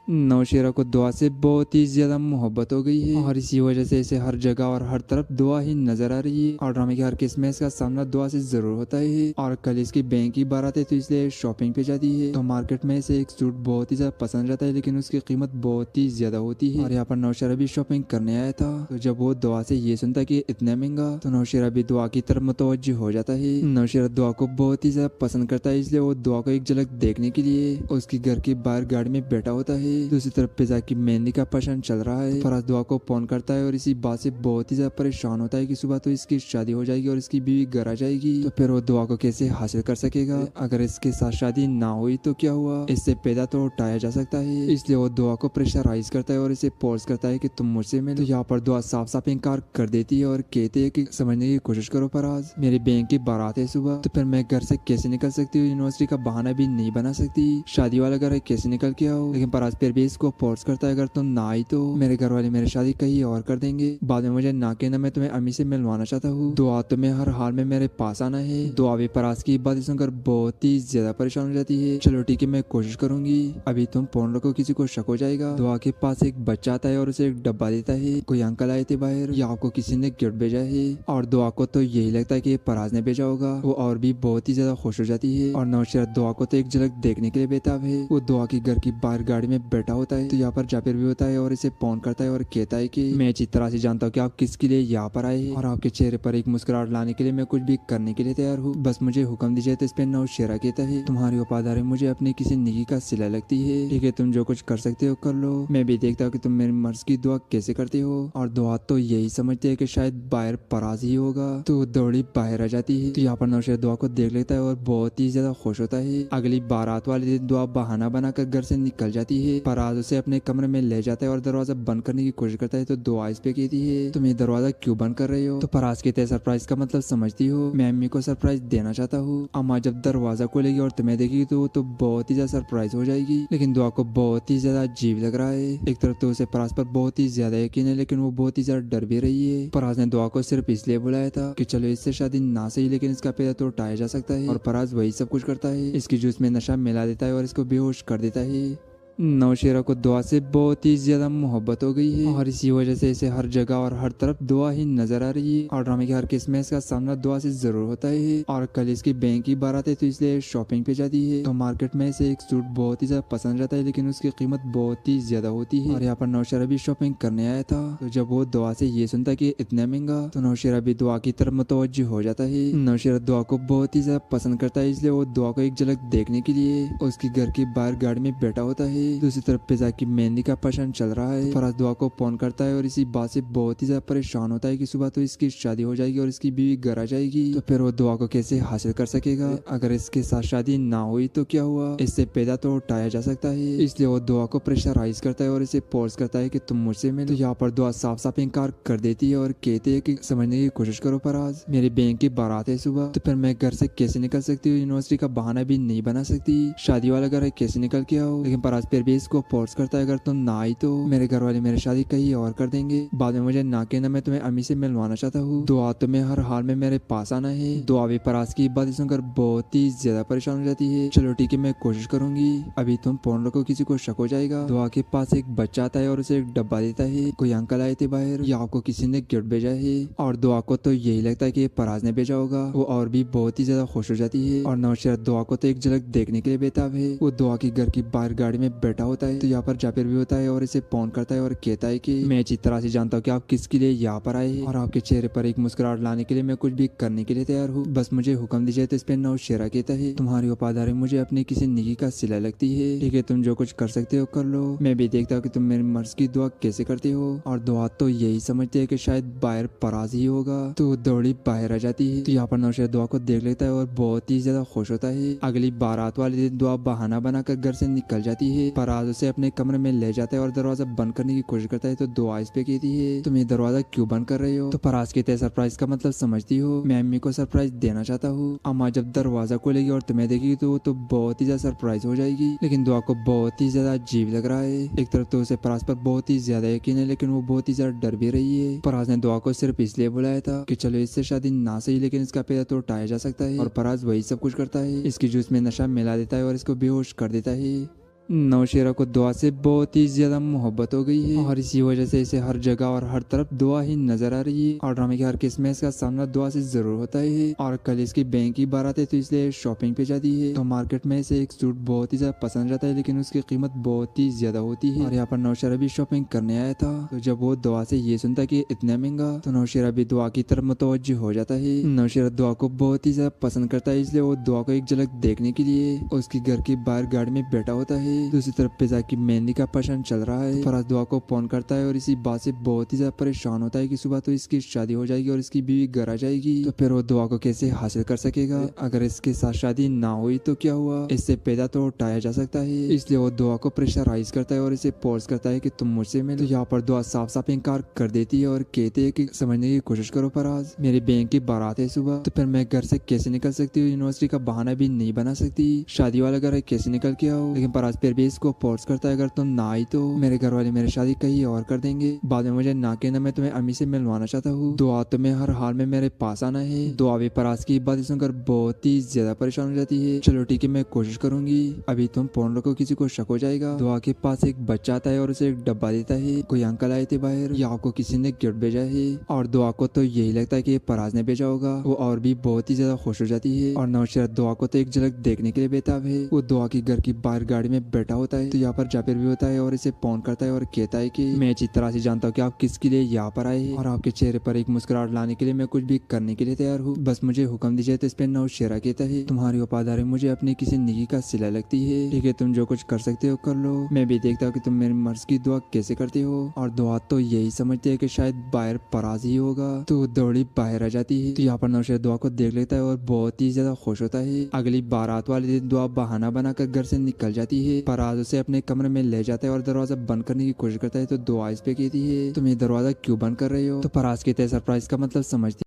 Speaker 11: नौशेरा को दुआ से बहुत ही ज्यादा मोहब्बत हो गई है और इसी वजह से इसे हर जगह और हर तरफ दुआ ही नजर आ रही है। और ड्रामे के हर किस में इसका सामना दुआ से जरूर होता है। और कल इसकी बैंक की बारात है तो इसलिए शॉपिंग पे जाती है। तो मार्केट में इसे एक सूट बहुत ही ज्यादा पसंद आता है, लेकिन उसकी कीमत बहुत ही ज्यादा होती है। और यहाँ पर नौशेरा भी शॉपिंग करने आया था। तो जब वो दुआ से ये सुनता कि इतना महंगा, तो नौशेरा भी दुआ की तरफ मुतवज्जो हो जाता है। नौशेरा दुआ को बहुत ही ज्यादा पसंद करता है, इसलिए वो दुआ को एक झलक देखने के लिए उसकी घर के बाहर गाड़ी में बैठा होता है। दूसरी तरफ की मेहंदी का फंक्शन चल रहा है। फराज दुआ को फोन करता है और इसी बात से बहुत ही ज्यादा परेशान होता है कि सुबह तो इसकी शादी हो जाएगी और इसकी बीवी घर आ जाएगी, तो फिर वो दुआ को कैसे हासिल कर सकेगा? अगर इसके साथ शादी ना हुई तो क्या हुआ? इससे पैदा तो उठाया जा सकता है। इसलिए वो दुआ को प्रेशराइज करता है और इसे फोर्स करता है कि तुम मुझसे मिलो। तो यहाँ पर दुआ साफ साफ इनकार कर देती है और कहती है कि समझने की कोशिश करो फराज, मेरी बैंक की बारात है सुबह, तो फिर मैं घर से कैसे निकल सकती हूँ? यूनिवर्सिटी का बहाना भी नहीं बना सकती, शादी वाला घर है, कैसे निकल के आओ? लेकिन फराज फिर भी इसको फोर्स करता है, अगर तुम ना आई तो मेरे घर वाले मेरी शादी कहीं और कर देंगे, बाद में मुझे ना कहना, मैं तुम्हें अम्मी से मिलवाना चाहता हूँ। दुआ तुम्हें हर हाल में मेरे पास आना है। दुआ भी फराज की बात सुनकर बहुत ही ज्यादा परेशान हो जाती है। चलो ठीक है, मैं कोशिश करूंगी, अभी तुम फोन रखो, किसी को शक हो जाएगा। दुआ के पास एक बच्चा आता है और उसे एक डब्बा देता है। कोई अंकल आए थे बाहर, या आपको किसी ने गिफ्ट भेजा है। और दुआ को तो यही लगता है कि फराज ने भेजा होगा। वो और भी बहुत ही ज्यादा खुश हो जाती है। और नौशेरा दुआ को तो एक झलक देखने के लिए बेताब है। वो दुआ की घर की बाहर गाड़ी में बैठा होता है। तो यहाँ पर जाबिर भी होता है और इसे फोन करता है और कहता है कि मैं अच्छी तरह से जानता हूँ कि आप किसके लिए यहाँ पर आए हैं, और आपके चेहरे पर एक मुस्कुराहट लाने के लिए मैं कुछ भी करने के लिए तैयार हूँ, बस मुझे हुक्म दीजिए। तो इस पे नौशेरा कहता है, तुम्हारी वफादारी मुझे अपनी किसी निकी का सिला लगती है, ठीक है तुम जो कुछ कर सकते हो कर लो, मैं भी देखता हूँ कि तुम मेरे मर्ज की दुआ कैसे करते हो। और दुआ तो यही समझते है कि शायद बाहर फराज ही होगा, तो दौड़ी बाहर आ जाती है। तो यहाँ पर नौशेरा दुआ को देख लेता है और बहुत ही ज्यादा खुश होता है। अगली बारात वाले दिन दुआ बहाना बनाकर घर से निकल जाती है। फराज उसे अपने कमरे में ले जाता है और दरवाजा बंद करने की कोशिश करता है तो दुआ इस पे कहती है, तुम ये दरवाजा क्यों बंद कर रहे हो? तो फराज कहते हैं, सरप्राइज का मतलब समझती हो, मैं अम्मी को सरप्राइज देना चाहता हूँ। अम्मा जब दरवाजा खोलेगी और तुम्हें देखेगी तो बहुत ही ज्यादा सरप्राइज हो जाएगी। लेकिन दुआ को बहुत ही ज्यादा अजीब लग रहा है। एक तरफ तो उसे फराज पर बहुत ही ज्यादा यकीन है, लेकिन वो बहुत ही ज्यादा डर भी रही है। फराज ने दुआ को सिर्फ इसलिए बुलाया था कि चलो इससे शादी ना सही लेकिन इसका पैदा तो उठाया जा सकता है, और फराज वही सब कुछ करता है। इसकी जूस में नशा मिला देता है और इसको बेहोश कर देता है। नौशेरा को दुआ से बहुत ही ज्यादा मोहब्बत हो गई है और इसी वजह से इसे हर जगह और हर तरफ दुआ ही नजर आ रही है। और ड्रामे के हर किस्म में इसका सामना दुआ से जरूर होता है। और कल इसकी बैंक की बारात है तो इसलिए शॉपिंग पे जाती है। तो मार्केट में इसे एक सूट बहुत ही ज्यादा पसंद आता है, लेकिन उसकी कीमत बहुत ही ज्यादा होती है। और यहाँ पर नौशेरा भी शॉपिंग करने आया था। तो जब वो दुआ से ये सुनता कि इतना महंगा, तो नौशेरा भी दुआ की तरफ मुतवज्जो हो जाता है। नौशेरा दुआ को बहुत ही ज्यादा पसंद करता है, इसलिए वो दुआ को एक झलक देखने के लिए उसकी घर के बाहर गाड़ी में बैठा होता है। दूसरी तरफ की मेहंदी का प्रश्न चल रहा है। फराज दुआ को फोन करता है और इसी बात से बहुत ही ज्यादा परेशान होता है कि सुबह तो इसकी शादी हो जाएगी और इसकी बीवी घर आ जाएगी, तो फिर वो दुआ को कैसे हासिल कर सकेगा? अगर इसके साथ शादी ना हुई तो क्या हुआ? इससे पैदा तो उठाया जा सकता है। इसलिए वो दुआ को प्रेशराइज करता है और इसे फोर्स करता है कि तुम मुझसे मिलो। तो यहाँ पर दुआ साफ साफ इनकार कर देती है और कहती है कि समझने की कोशिश करो फराज, मेरी बैंक की बारात है सुबह, तो फिर मैं घर से कैसे निकल सकती हूँ? यूनिवर्सिटी का बहाना भी नहीं बना सकती, शादी वाला घर है कैसे निकल के आओ? लेकिन फराज फिर भी इसको फोर्स करता है, अगर तुम ना आई तो मेरे घर वाले मेरी शादी कहीं और कर देंगे, बाद में मुझे ना कहना, मैं तुम्हें अम्मी से मिलवाना चाहता हूँ। दुआ तुम्हें हर हाल में मेरे पास आना है। दुआ भी फराज की बात सुनकर बहुत ही ज्यादा परेशान हो जाती है। चलो ठीक है, मैं कोशिश करूंगी, अभी तुम फोन रखो, किसी को शक हो जाएगा। दुआ के पास एक बच्चा आता है और उसे एक डब्बा देता है। कोई अंकल आए थे बाहर, या आपको किसी ने गिफ्ट भेजा है। और दुआ को तो यही लगता है कि फराज ने भेजा होगा। वो और भी बहुत ही ज्यादा खुश हो जाती है। और नौशेरा दुआ को तो एक झलक देखने के लिए बेताब है। वो दुआ की घर की बाहर गाड़ी में बैठा होता है। तो यहाँ पर जापिर भी होता है और इसे फोन करता है और कहता है कि मैं अच्छी तरह से जानता हूँ कि आप किसके लिए यहाँ पर आए हैं और आपके चेहरे पर एक मुस्कुराहट लाने के लिए मैं कुछ भी करने के लिए तैयार हूँ, बस मुझे हुक्म दीजिए। तो इस पे नौशेरा कहता है, तुम्हारी वफादारी मुझे अपनी किसी निकी का सिला लगती है, ठीक है तुम जो कुछ कर सकते हो कर लो, मैं भी देखता हूँ कि तुम मेरे मर्ज की दुआ कैसे करते हो। और दुआ तो यही समझते है कि शायद बाहर फराज ही होगा, तो दौड़ी बाहर आ जाती है। तो यहाँ पर नौशेरा दुआ को देख लेता है और बहुत ही ज्यादा खुश होता है। अगली बारात वाले दिन दुआ बहाना बनाकर घर से निकल जाती है। फराज उसे अपने कमरे में ले जाता है और दरवाजा बंद करने की कोशिश करता है। तो दुआ इस पे कहती है, तुम ये दरवाजा क्यों बंद कर रहे हो? तो फराज कहते हैं, सरप्राइज का मतलब समझती हो, मैं अम्मी को सरप्राइज देना चाहता हूँ। अम्मा जब दरवाजा खोलेगी और तुम्हें देखेगी तो बहुत ही ज्यादा सरप्राइज हो जाएगी। लेकिन दुआ को बहुत ही ज्यादा अजीब लग रहा है। एक तरफ तो उसे फराज पर बहुत ही ज्यादा यकीन है, लेकिन वो बहुत ही ज्यादा डर भी रही है। फराज ने दुआ को सिर्फ इसलिए बुलाया था कि चलो इससे शादी ना सही लेकिन इसका पैदा तो उठाया जा सकता है, और फराज वही सब कुछ करता है। इसकी जूस में नशा मिला देता है और इसको बेहोश कर देता है। नौशेरा को दुआ से बहुत ही ज्यादा मोहब्बत हो गई है और इसी वजह से इसे हर जगह और हर तरफ दुआ ही नजर आ रही है। और ड्रामे के हर किस्म में इसका सामना दुआ से जरूर होता है। और कल इसकी बैंक की बारात है तो इसलिए शॉपिंग पे जाती है। तो मार्केट में इसे एक सूट बहुत ही ज्यादा पसंद आता है, लेकिन उसकी कीमत बहुत ही ज्यादा होती है। और यहाँ पर नौशेरा भी शॉपिंग करने आया था। तो जब वो दुआ से ये सुनता कि इतना महंगा, तो नौशेरा भी दुआ की तरफ मुतवज्जो हो जाता है। नौशेरा दुआ को बहुत ही ज्यादा पसंद करता है, इसलिए वो दुआ को एक झलक देखने के लिए उसकी घर के बाहर गाड़ी में बैठा होता है। दूसरी तरफ की मेहंदी का प्रश्न चल रहा है। फराज दुआ को फोन करता है और इसी बात से बहुत ही ज्यादा परेशान होता है कि सुबह तो इसकी शादी हो जाएगी और इसकी बीवी घर आ जाएगी, तो फिर वो दुआ को कैसे हासिल कर सकेगा? अगर इसके साथ शादी ना हुई तो क्या हुआ? इससे पैदा तो उठाया जा सकता है। इसलिए वो दुआ को प्रेशराइज करता है और इसे फोर्स करता है कि तुम मुझसे मिलो। तो यहाँ पर दुआ साफ साफ इनकार कर देती है और कहती है कि समझने की कोशिश करो फराज, मेरी बैंक की बारात है सुबह, तो फिर मैं घर से कैसे निकल सकती हूँ? यूनिवर्सिटी का बहाना भी नहीं बना सकती, शादी वाला घर है कैसे निकल के आओ? लेकिन फराज फिर भी इसको फोर्स करता है, अगर तुम ना आई तो मेरे घर वाले मेरी शादी कहीं और कर देंगे, बाद में मुझे ना कहना, मैं तुम्हें अम्मी से मिलवाना चाहता हूँ। दुआ तुम्हें हर हाल में मेरे पास आना है। दुआ भी फराज की बात सुनकर बहुत ही ज्यादा परेशान हो जाती है। चलो ठीक है, मैं कोशिश करूंगी, अभी तुम फोन रखो, किसी को शक हो जाएगा। दुआ के पास एक बच्चा आता है और उसे एक डब्बा देता है। कोई अंकल आए थे बाहर, या आपको किसी ने गिफ्ट भेजा है। और दुआ को तो यही लगता है कि फराज ने भेजा होगा। वो और भी बहुत ही ज्यादा खुश हो जाती है। और नौशेरा दुआ को तो एक झलक देखने के लिए बेताब है। वो दुआ की घर की बाहर गाड़ी में बैठा होता है। तो यहाँ पर जापिर भी होता है और इसे फोन करता है और कहता है कि मैं अच्छी तरह से जानता हूँ कि आप किसके लिए यहाँ पर आए हैं और आपके चेहरे पर एक मुस्कुराहट लाने के लिए मैं कुछ भी करने के लिए तैयार हूँ, बस मुझे हुक्म दीजिए। तो इस पे नौशेरा कहता है, तुम्हारी वफादारी मुझे अपनी किसी निकी का सिला लगती है, ठीक है तुम जो कुछ कर सकते हो कर लो, मैं भी देखता हूँ कि तुम मेरे मर्ज की दुआ कैसे करते हो। और दुआ तो यही समझते है कि शायद बाहर फराज ही होगा, तो दौड़ी बाहर आ जाती है। तो यहाँ पर नौशेरा दुआ को देख लेता है और बहुत ही ज्यादा खुश होता है। अगली बारात वाले दिन दुआ बहाना बनाकर घर से निकल जाती है। फराज उसे अपने कमरे में ले जाता है और दरवाजा बंद करने की कोशिश करता है तो दुआ इस पे कहती है तुम ये दरवाजा क्यों बंद कर रहे हो। तो फराज कहते हैं सरप्राइज का मतलब समझती